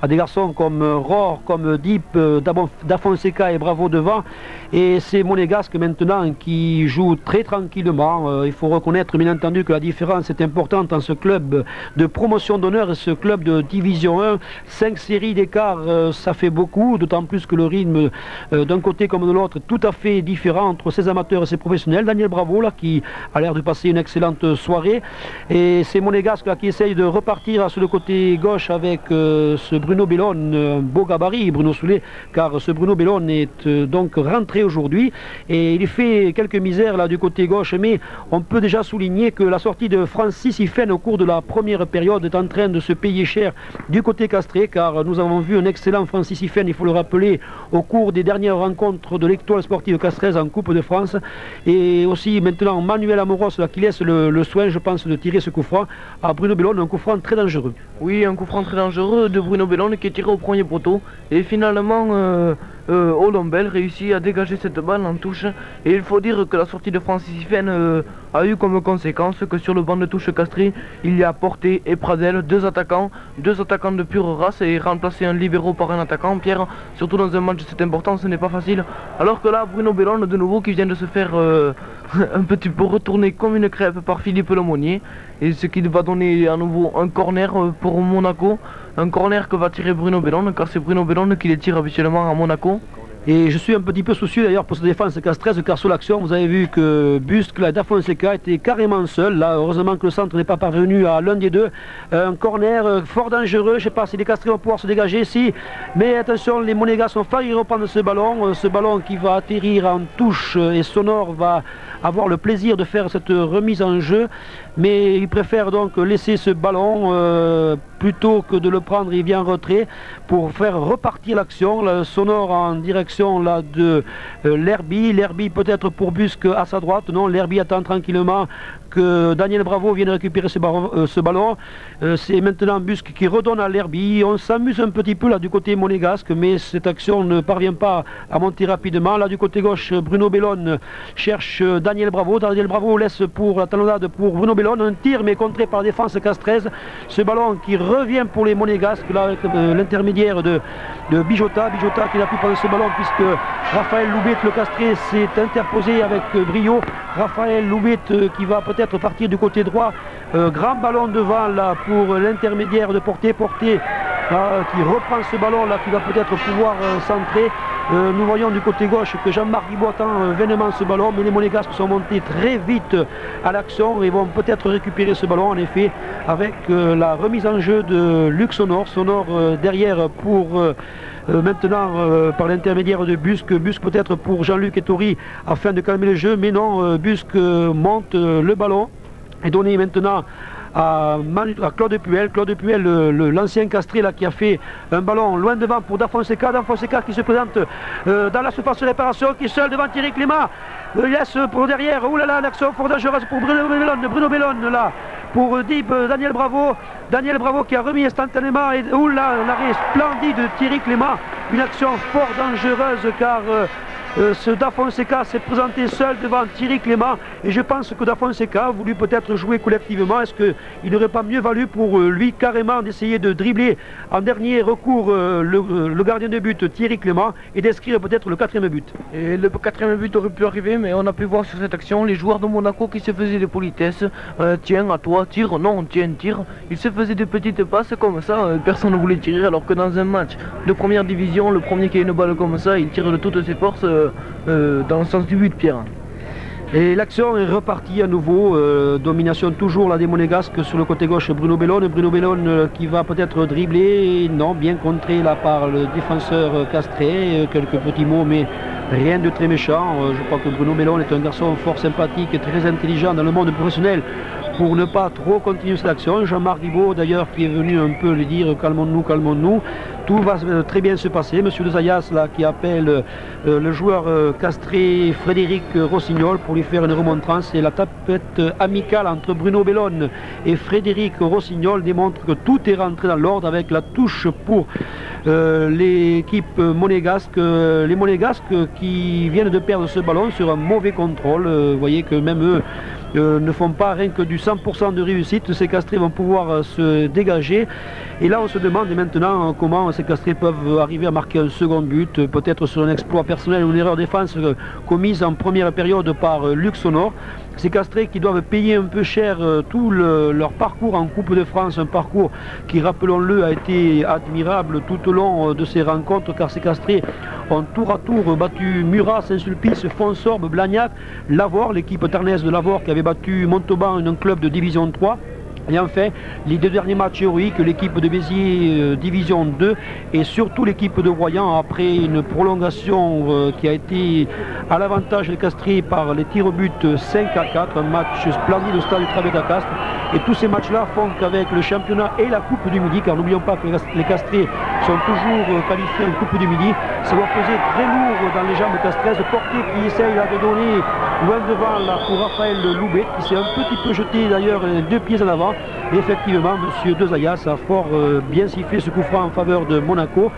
des garçons comme Rohr, comme Diep, Da Fonseca et Bravo devant. Et c'est Monégasque maintenant qui joue très tranquillement. Il faut reconnaître bien entendu que la différence est importante dans ce club de promotion d'honneur et ce club de division 1. 5 séries d'écart, ça fait beaucoup, d'autant plus que le rythme d'un côté comme de l'autre est tout à fait différent entre ces amateurs et ces professionnels. Daniel Bravo là qui a l'air de passer une excellente soirée, et c'est Monégasque là qui essaye de repartir sur le côté gauche avec ce Bruno Bellone, un beau gabarit Bruno Soulet, car ce Bruno Bellone est donc rentré aujourd'hui et il fait quelques misères là du côté gauche, mais on peut déjà souligner que la sortie de Francis Ifen au cours de la première période est en train de se payer cher du côté castré, car nous avons vu un excellent Francis Ifen, il faut le rappeler, au cours des dernières rencontres de l'Étoile sportive castraise en Coupe de France, et aussi maintenant Manuel Amoros là, qui laisse le soin, je pense, de tirer ce coup franc à Bruno Bellone, un coup franc très dangereux. Oui, un coup franc très dangereux de Bruno Bellone qui est tiré au premier poteau, et finalement Olombel réussit à dégager cette balle en touche. Et il faut dire que la sortie de Francis Ifen a eu comme conséquence que sur le banc de touche castré, il y a Porté et Pradel, deux attaquants de pure race, et remplacer un libéro par un attaquant, Pierre, surtout dans un match de cette importance, ce n'est pas facile. Alors que là, Bruno Bellone, de nouveau, qui vient de se faire un petit peu retourner comme une crêpe par Philippe Lemonnier, et ce qui va donner à nouveau un corner pour Monaco, un corner que va tirer Bruno Bellone, car c'est Bruno Bellone qui les tire habituellement à Monaco. Et je suis un petit peu soucieux d'ailleurs pour cette défense castreuse, car sur l'action, vous avez vu que Busque, là, Dafonseca était carrément seul. Là, heureusement que le centre n'est pas parvenu à l'un des deux. Un corner fort dangereux, je ne sais pas si les Castrés vont pouvoir se dégager, si. Mais attention, les Monégasques ont failli reprendre ce ballon qui va atterrir en touche, et Sonor va avoir le plaisir de faire cette remise en jeu. Mais il préfère donc laisser ce ballon plutôt que de le prendre. Il vient en retrait pour faire repartir l'action. Sonor en direction là, de Lerby. Lerby peut-être pour Busque à sa droite. Non, Lerby attend tranquillement que Daniel Bravo vienne récupérer ce ballon. C'est maintenant Busque qui redonne à Lerby. On s'amuse un petit peu là du côté monégasque, mais cette action ne parvient pas à monter rapidement. Là du côté gauche, Bruno Bellone cherche Daniel Bravo. Daniel Bravo laisse pour la talonnade pour Bruno Bellone. Un tir mais contré par la défense castraise. Ce ballon qui revient pour les monégasques là avec l'intermédiaire de Bijota. Bijota qui n'a pu prendre ce ballon puisque Raphaël Loubet, le castré, s'est interposé avec brio. Raphaël Loubet qui va peut-être partir du côté droit. Grand ballon devant là pour l'intermédiaire de Porté. Porté qui reprend ce ballon là, qui va peut-être pouvoir centrer. Nous voyons du côté gauche que Jean-Marc Guibaud attend vainement ce ballon, mais les Monégasques sont montés très vite à l'action et vont peut-être récupérer ce ballon en effet avec la remise en jeu de Luc Sonor. Sonor derrière pour maintenant par l'intermédiaire de Busque. Busque peut-être pour Jean-Luc Ettori afin de calmer le jeu, mais non, Busque monte le ballon et donné maintenant à Claude Puel. Claude Puel, l'ancien castré là, qui a fait un ballon loin devant pour Dafonseca. Dafonseca qui se présente dans la surface de réparation, qui est seul devant Thierry Clément. Il laisse pour derrière. Ouh là là, l'action fort dangereuse pour Bruno Bellone là. Pour Daniel Bravo. Daniel Bravo qui a remis instantanément. Et ouh là, l'arrêt splendide de Thierry Clément. Une action fort dangereuse car ce Dafonseca s'est présenté seul devant Thierry Clément et je pense que Dafonseca a voulu peut-être jouer collectivement. Est-ce qu'il n'aurait pas mieux valu pour lui carrément d'essayer de dribbler en dernier recours le gardien de but Thierry Clément et d'inscrire peut-être le 4e but. Et le 4e but aurait pu arriver, mais on a pu voir sur cette action les joueurs de Monaco qui se faisaient des politesses. Tiens, à toi, tire, non, tiens, tire. Ils se faisaient des petites passes comme ça, personne ne voulait tirer, alors que dans un match de première division, le premier qui a une balle comme ça, il tire de toutes ses forces dans le sens du but, Pierre. Et l'action est repartie à nouveau, domination toujours là des Monégasques sur le côté gauche, Bruno Bellone. Bruno Bellone qui va peut-être dribbler, non, bien contré là par le défenseur castré, quelques petits mots mais rien de très méchant. Je crois que Bruno Bellone est un garçon fort sympathique et très intelligent dans le monde professionnel pour ne pas trop continuer cette action. Jean-Marc Guibaud d'ailleurs qui est venu un peu lui dire calmons-nous, calmons-nous. Tout va très bien se passer. Monsieur de Zayas là qui appelle le joueur castré Frédéric Rossignol pour lui faire une remontrance, et la tapette amicale entre Bruno Bellone et Frédéric Rossignol démontre que tout est rentré dans l'ordre avec la touche pour l'équipe monégasque. Les Monégasques qui viennent de perdre ce ballon sur un mauvais contrôle. Vous voyez que même eux ne font pas rien que du 100% de réussite. Ces castrés vont pouvoir se dégager. Et là on se demande maintenant comment ces castrés peuvent arriver à marquer un second but, peut-être sur un exploit personnel ou une erreur défense commise en première période par Luc Sonor. Ces castrés qui doivent payer un peu cher tout leur parcours en Coupe de France, un parcours qui, rappelons-le, a été admirable tout au long de ces rencontres, car ces castrés ont tour à tour battu Murat, Saint-Sulpice, Fonsorbe, Blagnac, Lavore, l'équipe tarnaise de Lavore qui avait battu Montauban, un club de Division 3. Et enfin, les deux derniers matchs héroïques, l'équipe de Béziers Division 2 et surtout l'équipe de Royan après une prolongation qui a été à l'avantage des Castrés par les tirs au but 5-4, un match splendide au stade du Travet à Castres. Et tous ces matchs-là font qu'avec le championnat et la Coupe du Midi, car n'oublions pas que les Castrés sont toujours qualifiés en Coupe du Midi, ça doit peser très lourd dans les jambes castraises. Porté qui essaye là de donner loin devant là pour Raphaël Loubet, qui s'est un petit peu jeté d'ailleurs les deux pieds en avant. Et effectivement, M. De Zayas a fort bien sifflé ce coup franc en faveur de Monaco.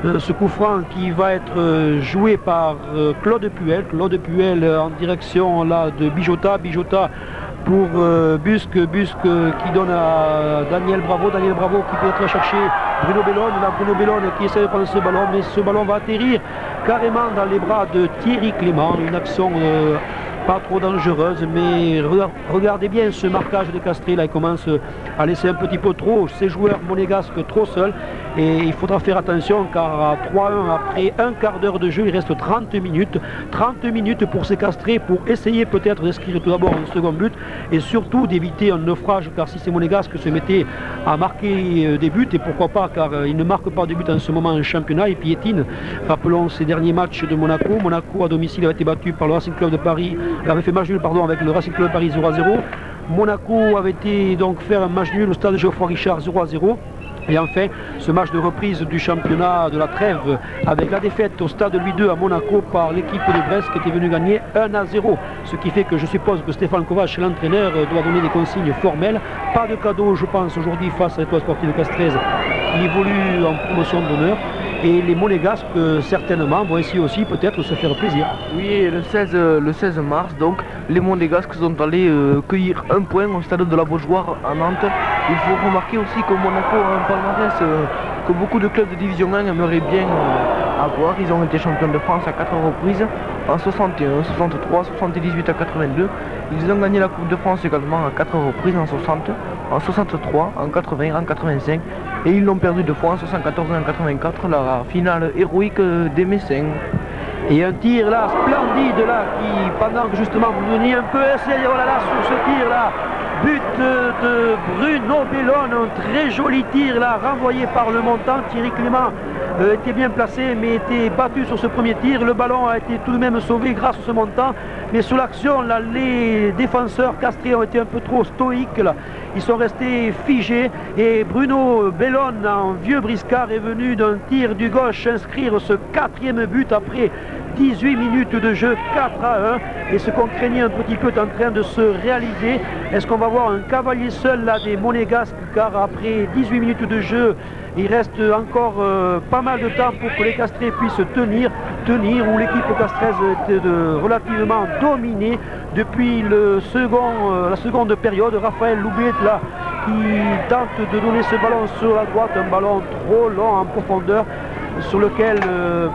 Ce coup franc qui va être joué par Claude Puel. Claude Puel en direction là de Bijota. Bijota pour Busque qui donne à Daniel Bravo qui peut être cherché Bruno Bellone. Là, Bruno Bellone qui essaie de prendre ce ballon, mais ce ballon va atterrir carrément dans les bras de Thierry Clément. Une action pas trop dangereuse, mais regardez bien ce marquage de Castré. Là, il commence à laisser un petit peu trop ses joueurs monégasques trop seuls, et il faudra faire attention car à 3-1 après un quart d'heure de jeu, il reste 30 minutes pour ces Castrés, pour essayer peut-être d'inscrire tout d'abord un second but et surtout d'éviter un naufrage, car si ces monégasques se mettaient à marquer des buts, et pourquoi pas, car ils ne marquent pas de but en ce moment en championnat, ils piétinent. Rappelons ces derniers matchs de Monaco. Monaco à domicile a été battu par le Racing Club de Paris, avait fait match nul avec le Racing Club de Paris 0-0. Monaco avait été donc faire un match nul au stade Geoffroy Richard 0-0. Et enfin, ce match de reprise du championnat de la trêve avec la défaite au stade Louis II à Monaco par l'équipe de Brest qui était venue gagner 1-0. Ce qui fait que je suppose que Stéphane Kovac, l'entraîneur, doit donner des consignes formelles. Pas de cadeau, je pense, aujourd'hui face à l'Étoile sportive de Castres qui évolue en promotion d'honneur. Et les monégasques, certainement, vont essayer aussi peut-être se faire plaisir. Oui, et le 16 mars, donc, les monégasques sont allés cueillir un point au stade de la Beaujoire à Nantes. Il faut remarquer aussi que Monaco a un palmarès que beaucoup de clubs de Division 1 aimeraient bien avoir. Ils ont été champions de France à 4 reprises, en 61, 63, 78 à 82. Ils ont gagné la Coupe de France également à 4 reprises, en 60, en 63, en 80, en 85. Et ils l'ont perdu 2 fois, en 74 et en 84, la finale héroïque des Messins. Et un tir là, splendide là, qui pendant que justement vous veniez un peu essayer, oh là là, sur ce tir là, but de Bruno Bellone, un très joli tir là, renvoyé par le montant. Thierry Clément était bien placé mais était battu sur ce premier tir. Le ballon a été tout de même sauvé grâce à ce montant, mais sur l'action là, les défenseurs castrés ont été un peu trop stoïques là. Ils sont restés figés et Bruno Bellone, en vieux briscard, est venu d'un tir du gauche inscrire ce 4e but après 18 minutes de jeu, 4-1, et ce qu'on craignait un petit peu est en train de se réaliser. Est-ce qu'on va voir un cavalier seul là des monégasques, car après 18 minutes de jeu il reste encore pas mal de temps pour que les Castrés puissent tenir où l'équipe castraise était relativement dominée depuis la seconde période. Raphaël Loubiet là qui tente de donner ce ballon sur la droite, un ballon trop long en profondeur sur lequel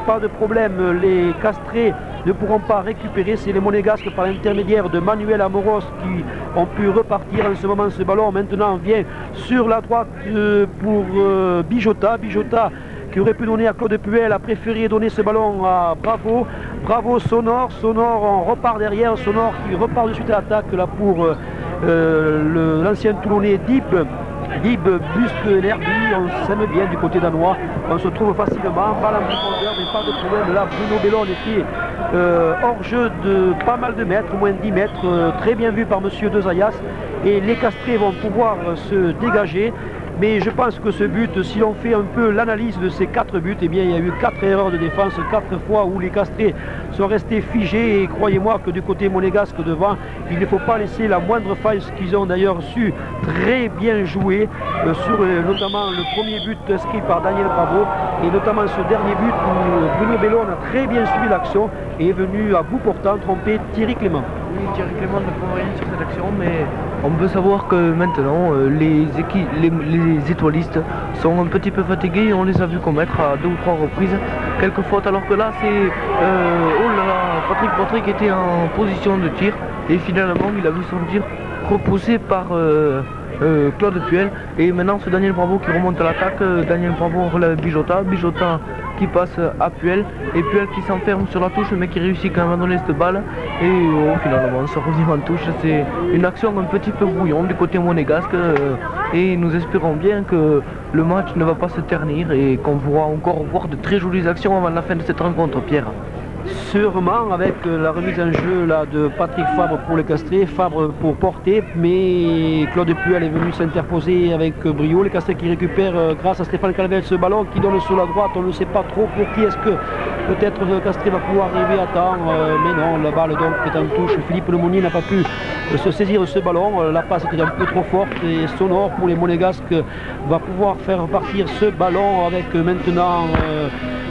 pas de problème, les Castrés ne pourront pas récupérer. C'est les monégasques par l'intermédiaire de Manuel Amoros qui ont pu repartir en ce moment. Ce ballon maintenant vient sur la droite pour Bijota qui aurait pu donner à Claude Puel, a préféré donner ce ballon à Bravo, Sonor, on repart derrière, Sonor qui repart de suite à l'attaque là pour l'ancien Toulonnais Dib, Busque, Lerby. On s'aime bien du côté danois, on se trouve facilement, balle en profondeur, mais pas de problème. Là, Bruno Bellone était hors jeu de pas mal de mètres, moins de 10 mètres, très bien vu par monsieur De Zayas, et les Castrés vont pouvoir se dégager. Mais je pense que ce but, si l'on fait un peu l'analyse de ces 4 buts, eh bien il y a eu 4 erreurs de défense, 4 fois où les Castrés sont restés figés, et croyez-moi que du côté monégasque devant, il ne faut pas laisser la moindre faille, ce qu'ils ont d'ailleurs su très bien jouer sur notamment le premier but inscrit par Daniel Bravo, et notamment ce dernier but où Bruno Bellone a très bien suivi l'action et est venu à bout portant tromper Thierry Clément. Oui, Thierry Clément ne peut rien sur cette action, mais on peut savoir que maintenant les étoilistes sont un petit peu fatigués, et on les a vus commettre à 2 ou 3 reprises quelques fautes, alors que là c'est oh là là, Patrick était en position de tir et finalement il a vu son tir repoussé par Claude Puel, et maintenant c'est Daniel Bravo qui remonte à l'attaque. Daniel Bravo relève Bijota qui passe à Puel, et Puel qui s'enferme sur la touche mais qui réussit quand même à donner cette balle, et finalement on se revient en touche. C'est une action un petit peu brouillon du côté monégasque, et nous espérons bien que le match ne va pas se ternir et qu'on pourra encore voir de très jolies actions avant la fin de cette rencontre, Pierre. Sûrement avec la remise en jeu là, de Patrick Fabre pour les Castrés, Fabre pour porter, mais Claude Puel est venu s'interposer avec brio. Les Castrés qui récupèrent grâce à Stéphane Calvel ce ballon qui donne sur la droite, on ne sait pas trop pour qui est-ce que peut-être le Castré va pouvoir arriver à temps, mais non, la balle donc est en touche. Philippe Lemonnier n'a pas pu se saisir de ce ballon, la passe était un peu trop forte et sonore pour les Monégasques, va pouvoir faire partir ce ballon avec maintenant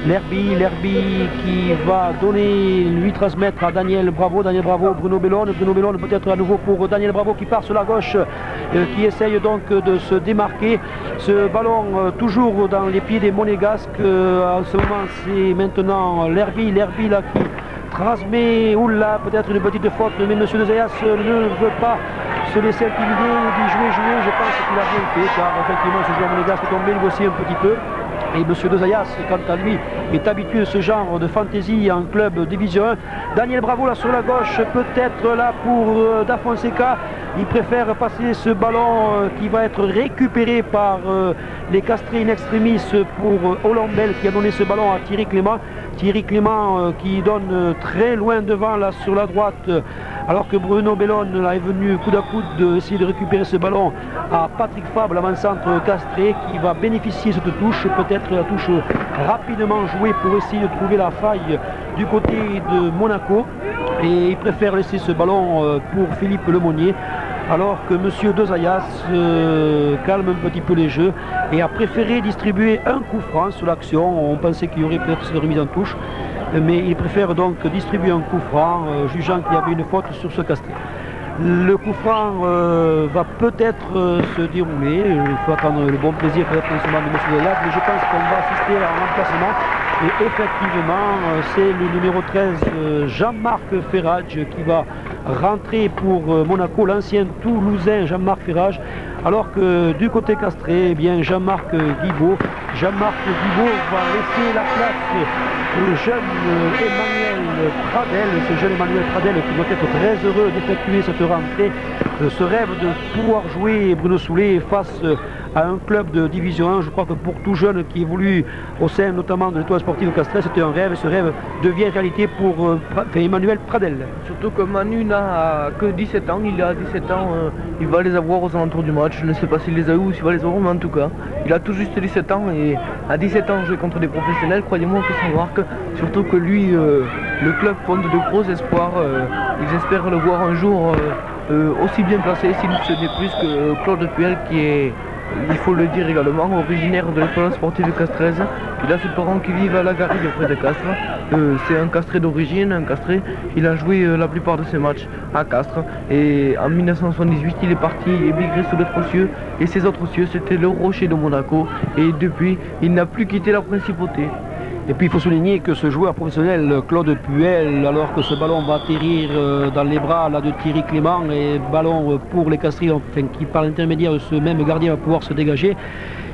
L'Herby qui va lui transmettre à Daniel Bravo, Bruno Bellone peut-être à nouveau pour Daniel Bravo qui part sur la gauche, qui essaye donc de se démarquer. Ce ballon toujours dans les pieds des Monégasques, en ce moment c'est maintenant L'Herby là qui transmet, oula, peut-être une petite faute, mais M. Dezayas ne veut pas se laisser intimider, dit jouer, je pense qu'il a bien fait, car effectivement ce joueur monégasque est tombé négocier un petit peu. Et M. Dezayas, quant à lui, est habitué à ce genre de fantaisie en club Division 1. Daniel Bravo là sur la gauche, peut-être là pour Da Fonseca. Il préfère passer ce ballon qui va être récupéré par les Castrés in extremis pour Olombel qui a donné ce ballon à Thierry Clément. Thierry Clément qui donne très loin devant là sur la droite, alors que Bruno Bellone là, est venu coude à coude essayer de récupérer ce ballon à Patrick Fabre, l'avant-centre Castré, qui va bénéficier de cette touche, peut-être la touche rapidement jouée pour essayer de trouver la faille du côté de Monaco, et il préfère laisser ce ballon pour Philippe Lemonnier, alors que M. Dezayas calme un petit peu les jeux et a préféré distribuer un coup franc sur l'action. On pensait qu'il y aurait peut-être cette remise en touche, mais il préfère donc distribuer un coup franc, jugeant qu'il y avait une faute sur ce Castré. Le coup franc va peut-être se dérouler, il faut attendre le bon plaisir peut-être en ce moment de M. Dezayas, mais je pense qu'on va assister à un remplacement. Et effectivement, c'est le numéro 13, Jean-Marc Ferrage, qui va rentrer pour Monaco, l'ancien Toulousain Jean-Marc Ferrage, alors que du côté Castré, eh bien Jean-Marc Guibaud va laisser la place au jeune Emmanuel Pradel, ce jeune Emmanuel Pradel qui doit être très heureux d'effectuer cette rentrée, ce rêve de pouvoir jouer Bruno Soulet face à un club de Division 1. Je crois que pour tout jeune qui évolue au sein notamment de l'Étoile Sportive Castré, c'était un rêve, et ce rêve devient réalité pour Emmanuel Pradel. Surtout que Manu n'a que 17 ans, il a 17 ans, il va les avoir aux alentours du match, je ne sais pas s'il les a eu ou s'il va les avoir, mais en tout cas, il a tout juste 17 ans, et à 17 ans jouer contre des professionnels, croyez-moi que ça marque, surtout que lui, le club fonde de gros espoirs, ils espèrent le voir un jour aussi bien placé, si ce n'est plus que Claude Puel qui est, il faut le dire également, originaire de l'école sportive Castrez. Il a ses parents qui vivent à la Garrigue près de Castres. C'est un Castré d'origine, un Castré. Il a joué la plupart de ses matchs à Castres. Et en 1978, il est parti émigrer sous d'autres cieux. Et ces autres cieux, c'était le Rocher de Monaco. Et depuis, il n'a plus quitté la principauté. Et puis il faut souligner que ce joueur professionnel, Claude Puel, alors que ce ballon va atterrir dans les bras là, de Thierry Clément, et ballon pour les Castrés, enfin, qui par l'intermédiaire de ce même gardien va pouvoir se dégager,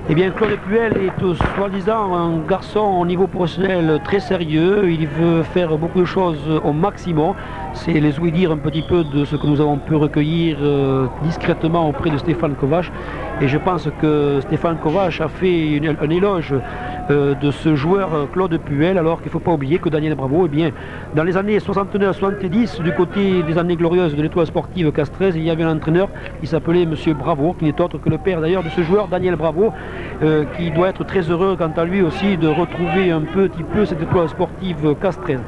eh bien Claude Puel est soi-disant un garçon au niveau professionnel très sérieux, il veut faire beaucoup de choses au maximum. C'est les ouï-dire un petit peu de ce que nous avons pu recueillir discrètement auprès de Stéphane Kovacs. Et je pense que Stéphane Kovacs a fait un éloge de ce joueur Claude Puel, alors qu'il ne faut pas oublier que Daniel Bravo, eh bien, dans les années 69-70, du côté des années glorieuses de l'Étoile Sportive Castrez, il y avait un entraîneur qui s'appelait M. Bravo, qui n'est autre que le père d'ailleurs de ce joueur Daniel Bravo, qui doit être très heureux quant à lui aussi de retrouver un petit peu cette Étoile Sportive Castrez.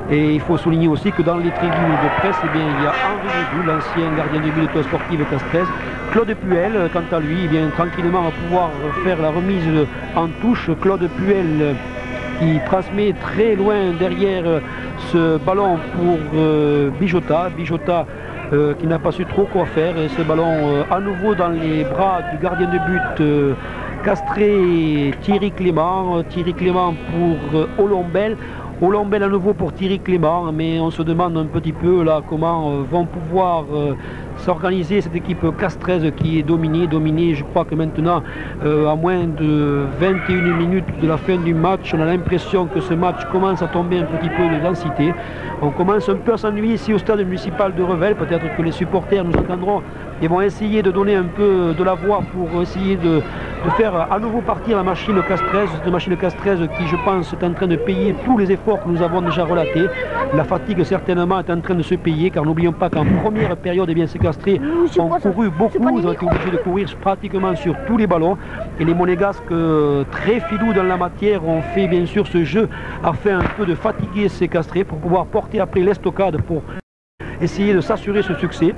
Et il faut souligner aussi que dans les tribunes de presse, eh bien, il y a Henri Ledoux, l'ancien gardien de but de l'Étoile Sportive Castrez. Claude Puel, quant à lui, eh bien, tranquillement va pouvoir faire la remise en touche. Claude Puel qui transmet très loin derrière ce ballon pour Bijota. Bijota qui n'a pas su trop quoi faire. Et ce ballon à nouveau dans les bras du gardien de but Castré, Thierry Clément. Thierry Clément pour Olombel. Olombel à nouveau pour Thierry Clément, mais on se demande un petit peu là comment vont pouvoir s'organiser cette équipe castraise qui est dominée. Je crois que maintenant, à moins de 21 minutes de la fin du match, on a l'impression que ce match commence à tomber un petit peu de densité. On commence un peu à s'ennuyer ici au stade municipal de Revel. Peut-être que les supporters nous entendront et vont essayer de donner un peu de la voix pour essayer de de faire à nouveau partir la machine Castres, cette machine Castres qui je pense est en train de payer tous les efforts que nous avons déjà relatés. La fatigue certainement est en train de se payer, car n'oublions pas qu'en première période, eh bien, ces Castrés ont couru beaucoup, ils ont été obligés de courir pratiquement sur tous les ballons, et les Monégasques très filous dans la matière ont fait bien sûr ce jeu afin un peu de fatiguer ces Castrés pour pouvoir porter après l'estocade pour essayer de s'assurer ce succès.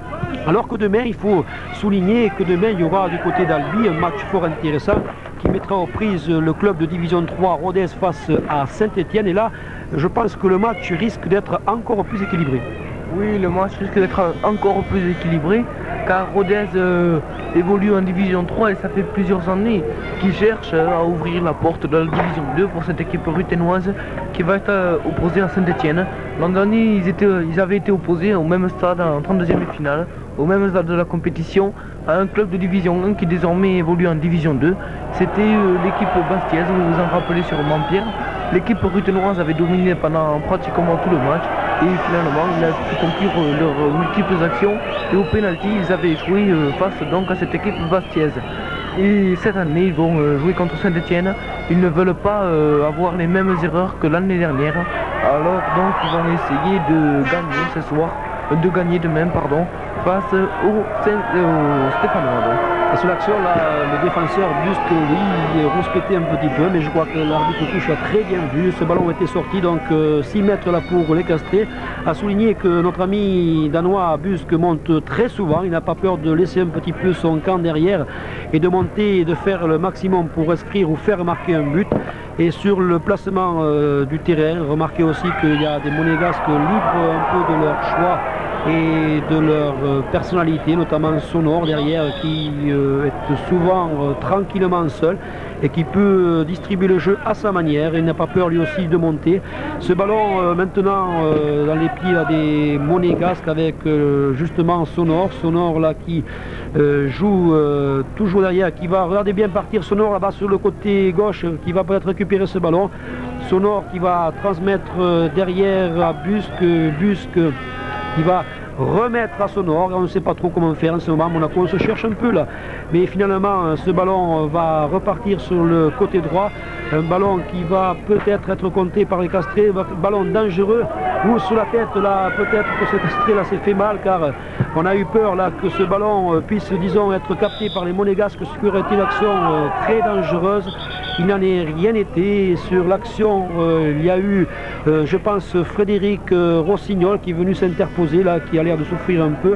Alors que demain, il faut souligner que demain, il y aura du côté d'Albi un match fort intéressant qui mettra aux prises le club de division 3 Rodez face à Saint-Étienne. Et là, je pense que le match risque d'être encore plus équilibré. Oui, le match risque d'être encore plus équilibré, car Rodez évolue en division 3 et ça fait plusieurs années qu'il cherche à ouvrir la porte de la division 2 pour cette équipe ruténoise qui va être opposée à Saint-Étienne. L'an dernier, ils avaient été opposés au même stade en 32e finale, au même stade de la compétition, à un club de division 1 qui désormais évolue en division 2. C'était l'équipe bastiaise, vous vous en rappelez sûrement, Pierre. L'équipe ruténoise avait dominé pendant pratiquement tout le match. Et finalement, ils ont pu conclure leurs multiples actions. Et au pénalty, ils avaient échoué face donc à cette équipe bastiaise. Et cette année, ils vont jouer contre Saint-Étienne. Ils ne veulent pas avoir les mêmes erreurs que l'année dernière. Alors donc, ils vont essayer de gagner ce soir, de gagner demain, pardon, face au Stéphanois. Et sur l'action, là, le défenseur Busque, oui, rouspétait un petit peu, mais je crois que l'arbitre touche a très bien vu. Ce ballon était sorti, donc 6 mètres là pour les Castrés. A souligné que notre ami danois Busque monte très souvent. Il n'a pas peur de laisser un petit peu son camp derrière et de monter et de faire le maximum pour inscrire ou faire marquer un but. Et sur le placement du terrain, remarquez aussi qu'il y a des Monégasques libres un peu de leur choix et de leur personnalité, notamment Sonore derrière, qui est souvent tranquillement seul et qui peut distribuer le jeu à sa manière. Il n'a pas peur lui aussi de monter. Ce ballon maintenant dans les pieds là, des Monégasques avec justement Sonore là qui joue toujours derrière, qui va, regardez bien partir Sonore là-bas sur le côté gauche, qui va peut-être récupérer ce ballon. Sonore qui va transmettre derrière à Busque qui va remettre à Sonore. On ne sait pas trop comment faire en ce moment. Monaco, on se cherche un peu là. Mais finalement, ce ballon va repartir sur le côté droit. Un ballon qui va peut-être être compté par les Castrés. Un ballon dangereux. Ou sous la tête là, peut-être que ce Castré là s'est fait mal, car on a eu peur là que ce ballon puisse, disons, être capté par les Monégasques, ce qui aurait été une action très dangereuse. Il n'en est rien été. Sur l'action, il y a eu, je pense, Frédéric Rossignol qui est venu s'interposer là, qui a l'air de souffrir un peu.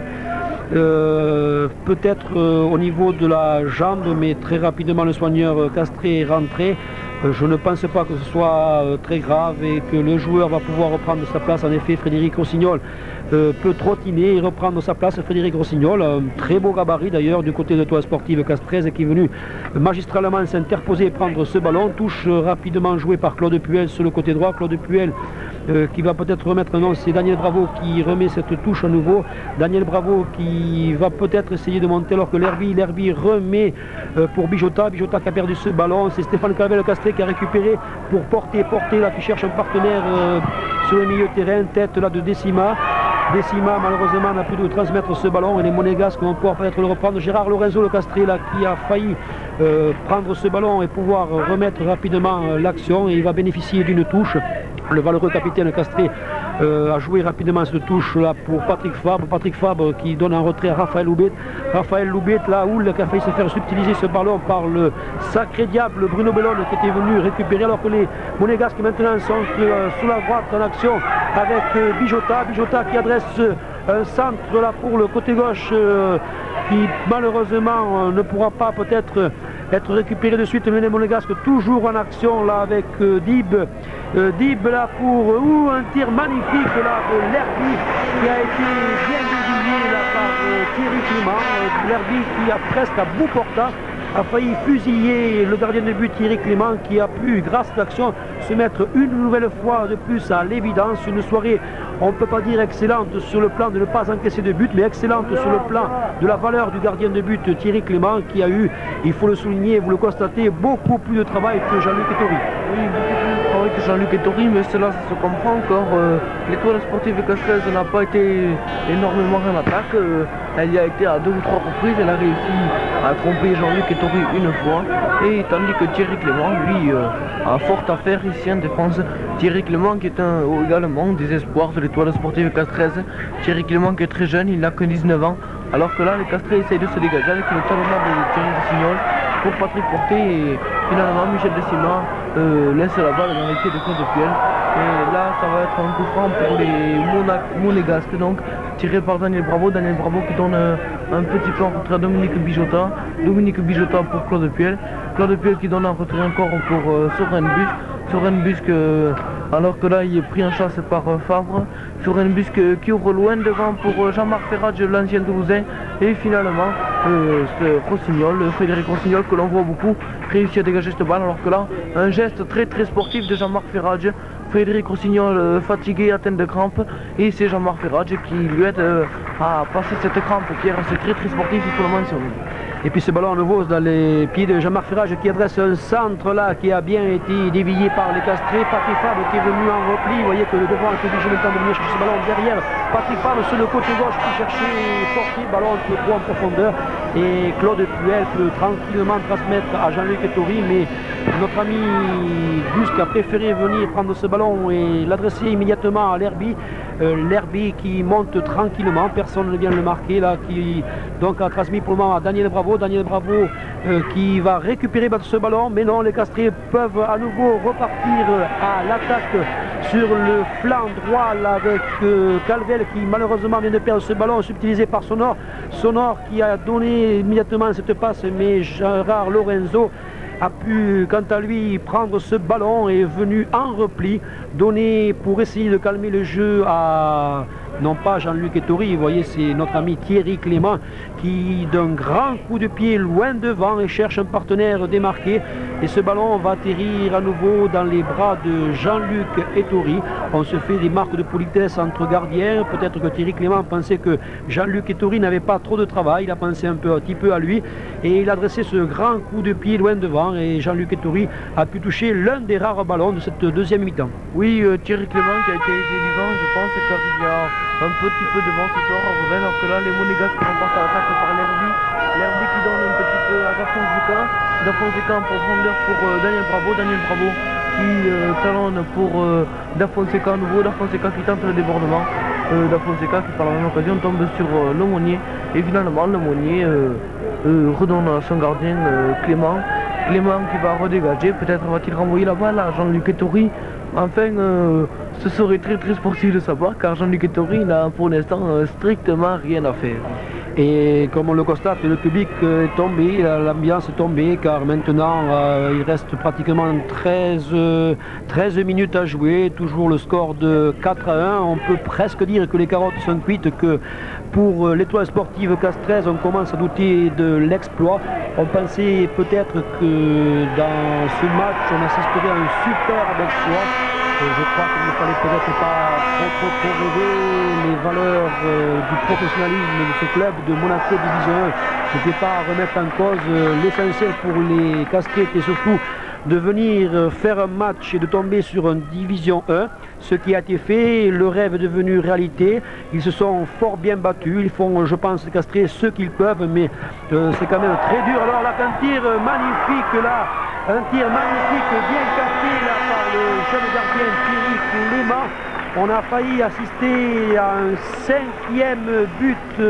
Peut-être au niveau de la jambe, mais très rapidement le soigneur Castré est rentré. Je ne pense pas que ce soit très grave et que le joueur va pouvoir reprendre sa place. En effet, Frédéric Rossignol peut trottiner et reprendre sa place. Frédéric Rossignol, un très beau gabarit d'ailleurs du côté de Toile Sportive Castres, qui est venu magistralement s'interposer et prendre ce ballon. Touche rapidement jouée par Claude Puel sur le côté droit. Claude Puel qui va peut-être remettre un nom, c'est Daniel Bravo qui remet cette touche à nouveau. Daniel Bravo qui va peut-être essayer de monter alors que l'Herby remet pour Bijota qui a perdu ce ballon. C'est Stéphane Clavel-Castré qui a récupéré pour porter là, qui cherche un partenaire sur le milieu de terrain, tête là de Décima. Décima malheureusement n'a pu de transmettre ce ballon et les Monégasques vont pouvoir peut-être le reprendre. Gérard Lorenzo le Castré là qui a failli prendre ce ballon et pouvoir remettre rapidement l'action, et il va bénéficier d'une touche. Le valeureux capitaine Castré a joué rapidement cette touche là pour Patrick Fabre qui donne un retrait à Raphaël Loubet là où il a failli se faire subtiliser ce ballon par le sacré diable Bruno Bellone qui était venu récupérer, alors que les Monégasques maintenant sont sous la droite en action avec Bijota qui adresse un centre là pour le côté gauche qui malheureusement ne pourra pas peut-être être récupéré de suite. Les Monégasques toujours en action là avec Dib là pour un tir magnifique là de l'Herby qui a été bien désigné là par Thierry Clément. L'Herby qui a presque à bout portant a failli fusiller le gardien de but Thierry Clément, qui a pu, grâce à l'action, se mettre une nouvelle fois de plus à l'évidence. Une soirée on ne peut pas dire excellente sur le plan de ne pas encaisser de but, mais excellente sur le plan de la valeur du gardien de but Thierry Clément, qui a eu, il faut le souligner, vous le constatez, beaucoup plus de travail que Jean-Luc Ettori. Oui, beaucoup plus de travail que Jean-Luc Ettori, mais cela ça se comprend encore. L'étoile sportive castroise n'a pas été énormément en attaque. Elle y a été à 2 ou 3 reprises, elle a réussi à tromper Jean-Luc Ettori une fois, et tandis que Thierry Clément, lui, a fort à faire ici en défense. Thierry Clément qui est également des espoirs de l'étoile sportive castroise. Thierry Clément qui est très jeune, il n'a que 19 ans, alors que là les Castrés essayent de se dégager avec le talonnade de Thierry Rossignol pour Patrick Porté, et finalement Michel Decima laisse la balle dans les pieds de Claude Puel. Et là ça va être un coup franc pour les Monégasques, donc tiré par Daniel Bravo qui donne un petit peu en retrait à Dominique Bijota pour Claude Puel qui donne en retrait encore pour Soren Busque, alors que là il est pris en chasse par Favre. Soren Busque qui ouvre loin devant pour Jean-Marc Ferrage, l'ancien Toulousain, et finalement Frédéric Rossignol, que l'on voit beaucoup, réussit à dégager cette balle, alors que là un geste très sportif de Jean-Marc Ferrage. Frédéric Rossignol fatigué, atteint de crampes, et c'est Jean-Marc Ferrage qui lui aide à passer cette crampe. Pierre, c'est très sportif, il faut le mentionner. Et puis ce ballon à nouveau dans les pieds de Jean-Marc Ferrage qui adresse un centre là qui a bien été dévié par les Castrés. Patrick Fabre qui est venu en repli. Vous voyez que le devant est obligé maintenant de venir chercher ce ballon derrière. Patrick Fabre sur le côté gauche qui cherchait sortir ballon un peu trop en profondeur. Et Claude Puel peut tranquillement transmettre à Jean-Luc Ettori, mais notre ami Busque a préféré venir prendre ce ballon et l'adresser immédiatement à Lerby. Lerby qui monte tranquillement, personne ne vient le marquer là, qui donc a transmis pour le moment à Daniel Bravo qui va récupérer ce ballon, mais non, les Castrés peuvent à nouveau repartir à l'attaque sur le flanc droit là, avec Calvel qui malheureusement vient de perdre ce ballon, subtilisé par Sonor qui a donné immédiatement cette passe, mais Gérard Lorenzo a pu quant à lui prendre ce ballon et est venu en repli, donner pour essayer de calmer le jeu à non pas Jean-Luc Ettori, vous voyez c'est notre ami Thierry Clément qui d'un grand coup de pied loin devant et cherche un partenaire démarqué, et ce ballon va atterrir à nouveau dans les bras de Jean-Luc Ettori. On se fait des marques de politesse entre gardiens, peut-être que Thierry Clément pensait que Jean-Luc Ettori n'avait pas trop de travail, il a pensé un petit peu à lui et il a adressé ce grand coup de pied loin devant, et Jean-Luc Ettori a pu toucher l'un des rares ballons de cette deuxième mi-temps. Oui, Thierry Clément qui a été vivant, je pense, car il y a un petit peu de vent ce soir à Roubaix, alors que là les Monégasques remportent à l'attaque par Lerby qui donne un petit peu à Dafonseca en profondeur pour Daniel Bravo qui talonne pour Dafonseca à nouveau, Dafonseca qui tente le débordement, Dafonseca qui par la même occasion tombe sur Lemonnier, et finalement Lemonnier redonne à son gardien Clément qui va redégager, peut-être va-t-il renvoyer la balle à Jean-Luc Ettori. Enfin, ce serait très sportif de savoir, car Jean-Luc Ettori n'a pour l'instant strictement rien à faire. Et comme on le constate, le public est tombé, l'ambiance est tombée, car maintenant il reste pratiquement 13 minutes à jouer, toujours le score de 4-1. On peut presque dire que les carottes sont cuites, que pour l'étoile sportive castroise, on commence à douter de l'exploit. On pensait peut-être que dans ce match, on assisterait à un superbe exploit. Je crois qu'il ne fallait peut-être pas trop rêver. Les valeurs du professionnalisme de ce club de Monaco Division 1 ne peut pas remettre en cause. L'essentiel pour les Castrés était surtout de venir faire un match et de tomber sur une Division 1, ce qui a été fait, le rêve est devenu réalité. Ils se sont fort bien battus, ils font, je pense, les Castrés ce qu'ils peuvent, mais c'est quand même très dur. Alors là, un tir magnifique là, un tir magnifique bien capté là par le jeune gardien Thierry Clément. On a failli assister à un 5e but,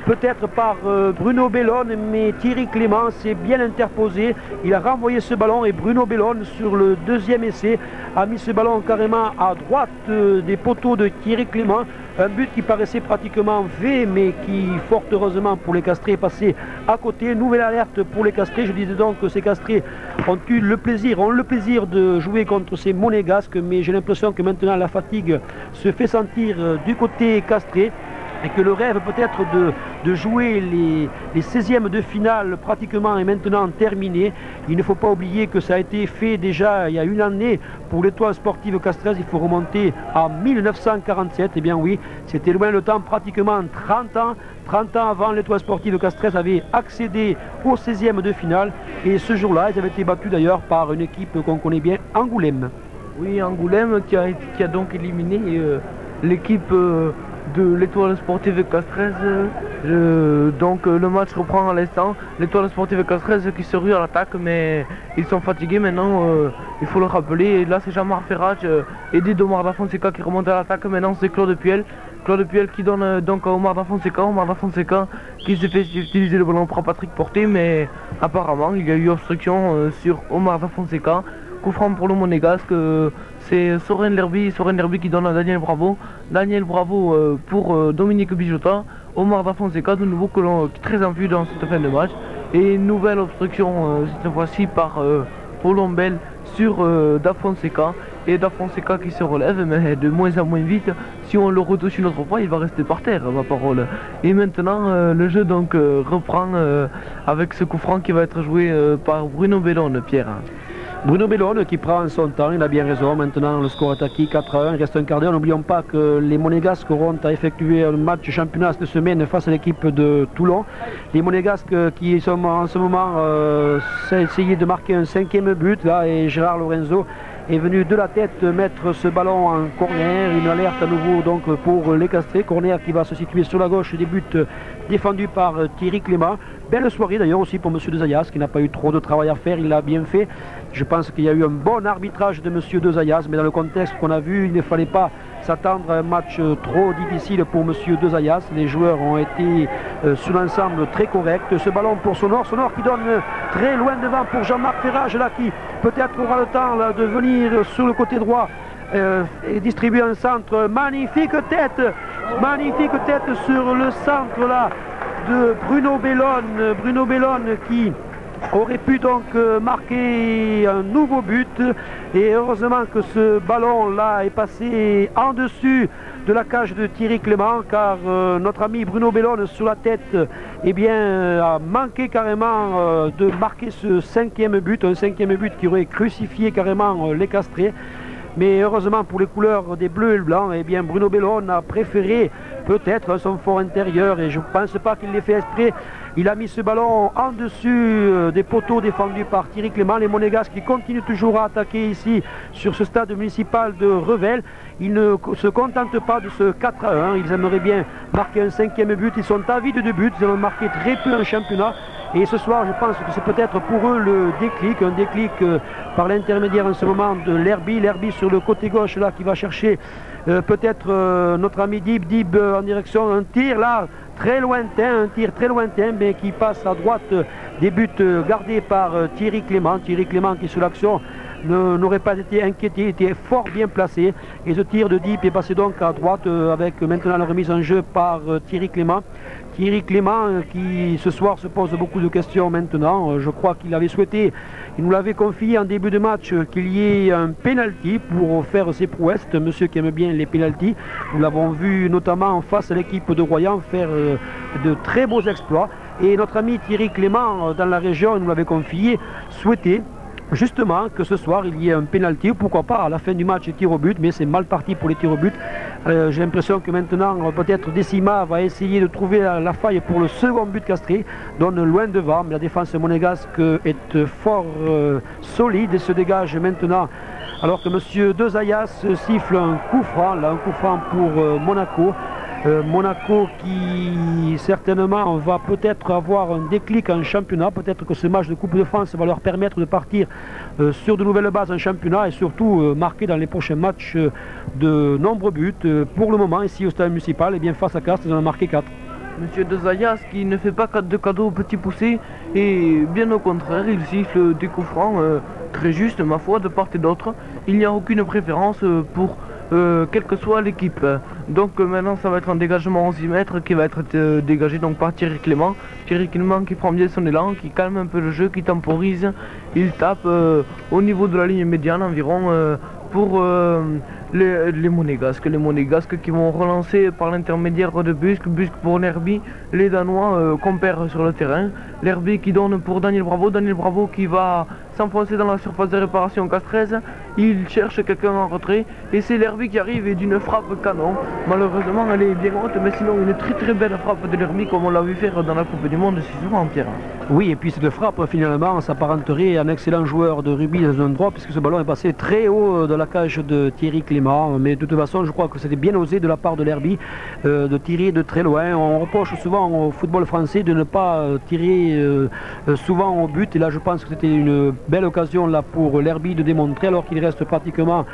peut-être par Bruno Bellone, mais Thierry Clément s'est bien interposé. Il a renvoyé ce ballon et Bruno Bellone, sur le deuxième essai, a mis ce ballon carrément à droite des poteaux de Thierry Clément. Un but qui paraissait pratiquement fait, mais qui, fort heureusement pour les Castrés, est passé à côté. Nouvelle alerte pour les Castrés. Je disais donc que ces Castrés ont le plaisir de jouer contre ces Monégasques, mais j'ai l'impression que maintenant la fatigue se fait sentir du côté Castré. et que le rêve peut-être de jouer les 16e de finale pratiquement est maintenant terminé. Il ne faut pas oublier que ça a été fait déjà il y a une année pour l'Étoile sportive Castres. Il faut remonter à 1947. Eh bien oui, c'était loin le temps, pratiquement 30 ans. 30 ans avant, l'Étoile sportive Castres avait accédé au 16e de finale. Et ce jour-là, ils avaient été battus d'ailleurs par une équipe qu'on connaît bien, Angoulême. Oui, Angoulême qui a donc éliminé l'équipe de l'Étoile sportive Castres. Donc le match reprend à l'instant. L'Étoile sportive Castres qui se rue à l'attaque, mais ils sont fatigués maintenant, il faut le rappeler. Et là c'est Jean-Marc Ferrage, aidé d'Omar Da Fonseca qui remonte à l'attaque. Maintenant c'est Claude Puel. Claude Puel qui donne donc à Omar Da Fonseca. Omar Da Fonseca qui s'est fait utiliser le ballon pour Patrick Porté, mais apparemment il y a eu obstruction sur Omar Da Fonseca. Coup franc pour le Monégasque, c'est Soren Lerby qui donne à Daniel Bravo. Daniel Bravo pour Dominique Bijota. Omar Da Fonseca de nouveau très en vue dans cette fin de match. Et une nouvelle obstruction cette fois-ci par Olombel sur Da Fonseca. Et Da Fonseca qui se relève, mais de moins en moins vite. Si on le retouche une autre fois, il va rester par terre, ma parole. Et maintenant, le jeu donc reprend avec ce coup franc qui va être joué par Bruno Bellone, Pierre. Bruno Bellone qui prend son temps, il a bien raison. Maintenant le score est acquis, 4-1, il reste un quart d'heure. N'oublions pas que les Monégasques auront à effectuer un match championnat cette semaine face à l'équipe de Toulon. Les Monégasques qui sont en ce moment essayé de marquer un 5e but là, et Gérard Lorenzo est venu de la tête mettre ce ballon en corner. Une alerte à nouveau donc pour les Castrés. Corner qui va se situer sur la gauche des buts défendus par Thierry Clément. Belle soirée d'ailleurs aussi pour M. Dezayas qui n'a pas eu trop de travail à faire, il l'a bien fait. Je pense qu'il y a eu un bon arbitrage de M. Dezayas, mais dans le contexte qu'on a vu, il ne fallait pas s'attendre à un match trop difficile pour M. Dezayas. Les joueurs ont été sur l'ensemble très corrects. Ce ballon pour Sonor qui donne très loin devant pour Jean-Marc Ferrage là qui peut-être aura le temps là, de venir sur le côté droit et distribuer un centre. Magnifique tête sur le centre là de Bruno Bellone qui aurait pu donc marquer un nouveau but. Et heureusement que ce ballon là est passé en dessus de la cage de Thierry Clément, car notre ami Bruno Bellone sur la tête eh bien, a manqué carrément de marquer ce 5e but, un 5e but qui aurait crucifié carrément les Castrés. Mais heureusement pour les couleurs des bleus et le blanc, eh bien Bruno Bellone a préféré peut-être son fort intérieur, et je ne pense pas qu'il l'ait fait exprès. Il a mis ce ballon en dessus des poteaux défendus par Thierry Clément. Les Monégasques qui continuent toujours à attaquer ici sur ce stade municipal de Revel. Ils ne se contentent pas de ce 4-1. Ils aimeraient bien marquer un 5e but. Ils sont avides de buts. Ils ont marqué très peu en championnat. Et ce soir, je pense que c'est peut-être pour eux le déclic, un déclic par l'intermédiaire en ce moment de Lerby sur le côté gauche là qui va chercher peut-être notre ami Dib en direction un tir là très lointain, un tir très lointain mais qui passe à droite des buts gardés par Thierry Clément qui sur l'action n'aurait pas été inquiété, était fort bien placé, et ce tir de Dip est passé donc à droite avec maintenant la remise en jeu par Thierry Clément qui ce soir se pose beaucoup de questions maintenant. Je crois qu'il avait souhaité, il nous l'avait confié en début de match, qu'il y ait un penalty pour faire ses prouesses. C'est un monsieur qui aime bien les penalties. Nous l'avons vu notamment face à l'équipe de Royan faire de très beaux exploits, et notre ami Thierry Clément dans la région, il nous l'avait confié, souhaitait justement que ce soir il y ait un penalty, ou pourquoi pas à la fin du match tir au but, mais c'est mal parti pour les tirs au but. J'ai l'impression que maintenant peut-être Decima va essayer de trouver la faille pour le second but castré, donne loin devant, mais la défense monégasque est fort solide et se dégage maintenant, alors que M. Dezayas siffle un coup franc pour Monaco. Monaco qui certainement va peut-être avoir un déclic en championnat. Peut-être que ce match de Coupe de France va leur permettre de partir sur de nouvelles bases en championnat, et surtout marquer dans les prochains matchs de nombreux buts. Pour le moment ici au stade municipal, et bien face à Castres, ils en ont marqué 4. Monsieur Dezayas qui ne fait pas de cadeaux aux petits poussés, et bien au contraire il siffle des coups francs très justes ma foi de part et d'autre. Il n'y a aucune préférence pour quelle que soit l'équipe. Donc maintenant ça va être un dégagement 11 mètres qui va être dégagé donc par Thierry Clément qui prend bien son élan, qui calme un peu le jeu, qui temporise. Il tape au niveau de la ligne médiane environ pour les Monégasques qui vont relancer par l'intermédiaire de Busk pour Lerby, les Danois compèrent sur le terrain. Lerby qui donne pour Daniel Bravo qui va s'enfoncer dans la surface de réparation castreuse. Il cherche quelqu'un en retrait et c'est Lerby qui arrive et d'une frappe canon. Malheureusement elle est bien haute, mais sinon une très belle frappe de Lerby comme on l'a vu faire dans la Coupe du Monde si souvent, Pierre. Oui, et puis cette frappe finalement s'apparenterait à un excellent joueur de rugby dans un droit puisque ce ballon est passé très haut de la cage de Thierry Clément. Mais de toute façon je crois que c'était bien osé de la part de Lerby de tirer de très loin. On reproche souvent au football français de ne pas tirer souvent au but et là je pense que c'était une belle occasion là pour Lerby de démontrer alors qu'il reste pratiquement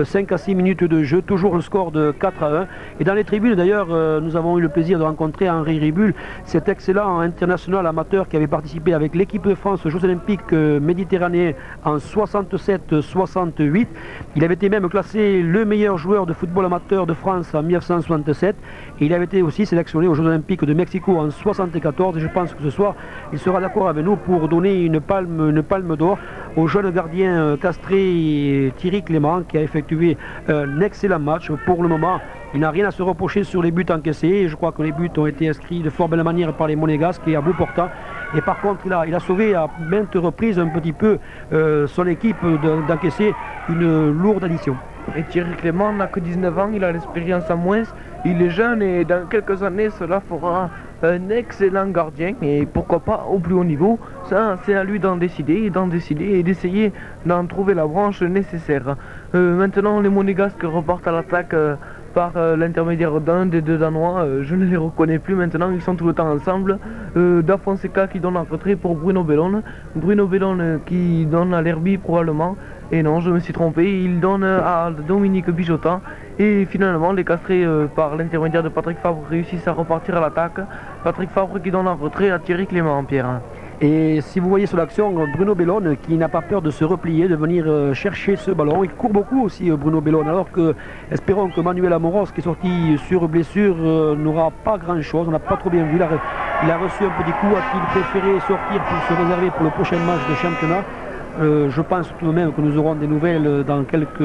5 à 6 minutes de jeu, toujours le score de 4-1. Et dans les tribunes d'ailleurs nous avons eu le plaisir de rencontrer Henri Ribul, cet excellent international amateur qui avait participé avec l'équipe de France aux Jeux Olympiques méditerranéens en 67-68. Il avait été même classé le meilleur joueur de football amateur de France en 1967 et il avait été aussi sélectionné aux Jeux Olympiques de Mexico en 74 et je pense que ce soir il sera d'accord avec nous pour donner une palme d'or au jeune gardien castré Thierry Clément qui a effectué un excellent match. Pour le moment il n'a rien à se reprocher sur les buts encaissés et je crois que les buts ont été inscrits de fort belle manière par les Monégasques et à bout portant. Et par contre il a sauvé à maintes reprises un petit peu son équipe d'encaisser une lourde addition. Et Thierry Clément n'a que 19 ans, il a l'expérience en moins, il est jeune et dans quelques années cela fera un excellent gardien et pourquoi pas au plus haut niveau. Ça c'est à lui d'en décider et d'essayer d'en trouver la branche nécessaire. Maintenant les Monégasques repartent à l'attaque par l'intermédiaire d'un des deux Danois, je ne les reconnais plus maintenant, ils sont tout le temps ensemble. Da Fonseca qui donne en retrait pour Bruno Bellone qui donne à Lerby probablement, et non je me suis trompé, il donne à Dominique Bijotta et finalement les castrés par l'intermédiaire de Patrick Fabre réussissent à repartir à l'attaque. Patrick Fabre qui donne en retrait à Thierry Clément, Pierre. Et si vous voyez sur l'action, Bruno Bellone qui n'a pas peur de se replier, de venir chercher ce ballon. Il court beaucoup aussi Bruno Bellone, alors que espérons que Manuel Amoros qui est sorti sur blessure n'aura pas grand chose, on n'a pas trop bien vu. Il a reçu un petit coup, a-t-il préféré sortir pour se réserver pour le prochain match de championnat. Je pense tout de même que nous aurons des nouvelles dans quelques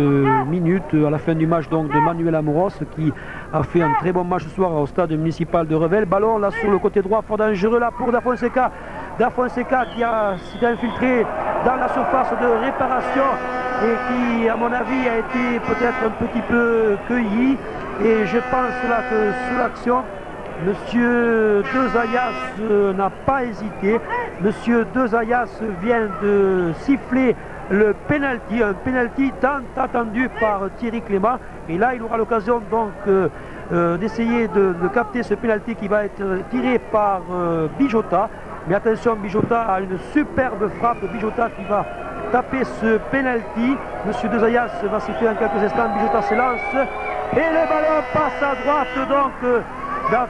minutes à la fin du match donc de Manuel Amoros qui a fait un très bon match ce soir au stade municipal de Revel. Ballon là sur le côté droit, fort dangereux là pour Da Fonseca. Da Fonseca qui s'est infiltré dans la surface de réparation et qui à mon avis a été peut-être un petit peu cueilli. Et je pense là que sous l'action, Monsieur Dezayas n'a pas hésité. Monsieur Dezayas vient de siffler le penalty, un penalty tant attendu par Thierry Clément. Et là, il aura l'occasion donc d'essayer de capter ce penalty qui va être tiré par Bijotta. Mais attention, Bijotta a une superbe frappe. Bijotta qui va taper ce penalty. Monsieur Dezayas va siffler en quelques instants. Bijotta se lance et le ballon passe à droite donc.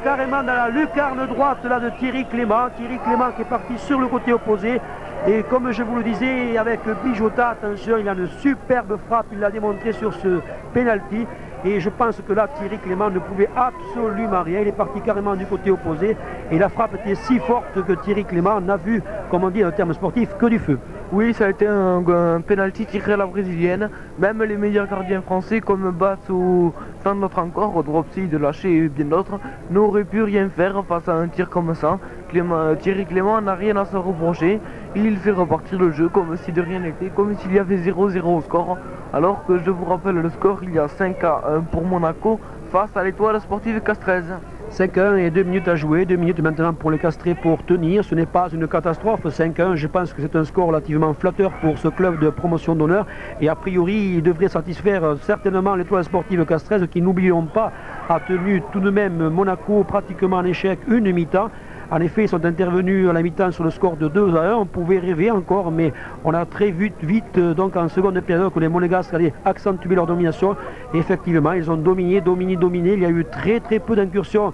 Carrément dans la lucarne droite là, de Thierry Clément qui est parti sur le côté opposé et comme je vous le disais avec Bijotta, attention, il a une superbe frappe, il l'a démontré sur ce penalty et je pense que là Thierry Clément ne pouvait absolument rien, il est parti carrément du côté opposé et la frappe était si forte que Thierry Clément n'a vu, comme on dit en termes sportifs, que du feu. Oui, ça a été un penalty tiré à la brésilienne. Même les meilleurs gardiens français comme Batz ou tant d'autres encore, Dropsy, de Lâcher et bien d'autres, n'auraient pu rien faire face à un tir comme ça. Thierry Clément n'a rien à se reprocher. Il fait repartir le jeu comme si de rien n'était, comme s'il y avait 0-0 au score. Alors que je vous rappelle le score, il y a 5-1 pour Monaco face à l'Étoile sportive castreuse. 5-1 et 2 minutes à jouer, 2 minutes maintenant pour les Castrés pour tenir. Ce n'est pas une catastrophe, 5-1, je pense que c'est un score relativement flatteur pour ce club de promotion d'honneur. Et a priori, il devrait satisfaire certainement l'Étoile sportive castreuse qui, n'oublions pas, a tenu tout de même Monaco pratiquement en échec une mi-temps. En effet, ils sont intervenus à la mi-temps sur le score de 2-1. On pouvait rêver encore, mais on a très vite donc en seconde période, que les Monégasques allaient accentuer leur domination. Et effectivement, ils ont dominé. Il y a eu très peu d'incursions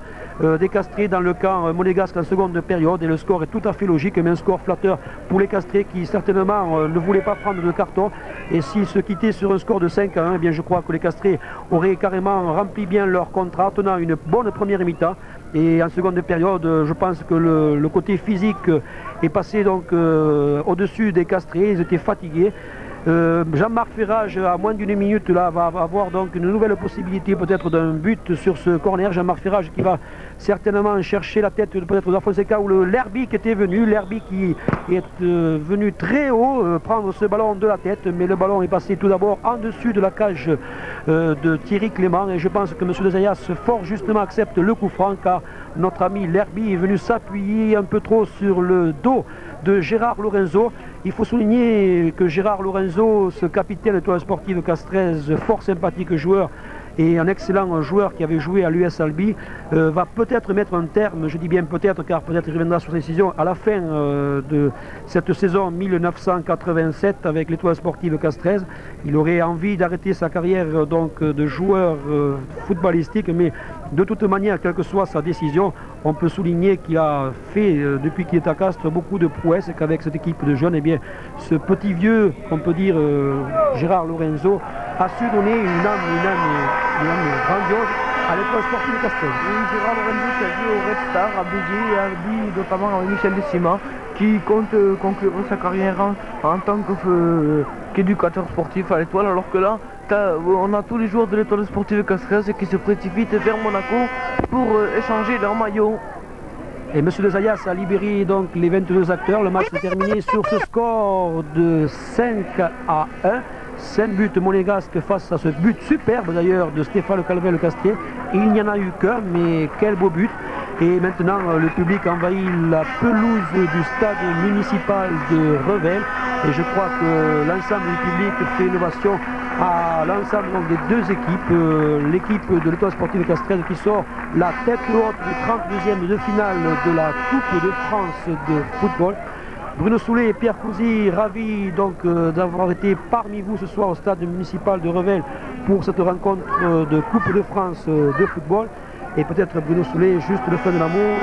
des Castrés dans le camp monégasque en seconde période. Et le score est tout à fait logique, mais un score flatteur pour les Castrés qui certainement ne voulaient pas prendre de carton. Et s'ils se quittaient sur un score de 5-1, eh bien je crois que les Castrés auraient carrément rempli bien leur contrat, tenant une bonne première mi-temps. Et en seconde période, je pense que le côté physique est passé donc au-dessus des Castrés. Ils étaient fatigués. Jean-Marc Ferrage, à moins d'une minute, là, va avoir donc une nouvelle possibilité peut-être d'un but sur ce corner. Jean-Marc Ferrage qui va certainement chercher la tête peut-être de Fonseca ou l'Herbie qui était venu. L'Herbie qui est venu très haut prendre ce ballon de la tête, mais le ballon est passé tout d'abord en dessus de la cage de Thierry Clément. Et je pense que M. Desayas fort justement accepte le coup franc, car notre ami l'Herbie est venu s'appuyer un peu trop sur le dos de Gérard Lorenzo. Il faut souligner que Gérard Lorenzo, ce capitaine de l'Étoile Sportive Castres, fort sympathique joueur et un excellent joueur qui avait joué à l'US Albi, va peut-être mettre un terme, je dis bien peut-être car peut-être il reviendra sur sa décision, à la fin de cette saison 1987 avec l'Étoile Sportive Castres. Il aurait envie d'arrêter sa carrière donc de joueur footballistique, mais de toute manière, quelle que soit sa décision, on peut souligner qu'il a fait, depuis qu'il est à Castres, beaucoup de prouesses et qu'avec cette équipe de jeunes, eh bien, ce petit vieux, on peut dire Gérard Lorenzo, a su donner une âme grandiose à l'Étoile Sportive Castres. Oui, Gérard Lorenzo qui a joué au Red Star, à Béziers et à Albi, notamment avec Michel Decima, qui compte conclure sa carrière en tant qu'éducateur sportif à l'Étoile, alors que là, on a tous les joueurs de l'Étoile Sportive Castres qui se précipitent vers Monaco pour échanger leur maillot. Et M. Desayas a libéré donc les 22 acteurs. Le match s'est terminé sur ce score de 5-1. 5 buts monégasques face à ce but superbe d'ailleurs de Stéphane Calvet-Le-Castrier. Il n'y en a eu qu'un, mais quel beau but. Et maintenant le public envahit la pelouse du stade municipal de Revel. Et je crois que l'ensemble du public fait innovation à l'ensemble des deux équipes. L'équipe de l'Étoile Sportive Castres qui sort la tête haute du 32e de finale de la Coupe de France de football. Bruno Soulet et Pierre Cousy, ravis donc d'avoir été parmi vous ce soir au stade municipal de Revel pour cette rencontre de Coupe de France de football. Et peut-être Bruno Soulet, juste le fin de l'amour.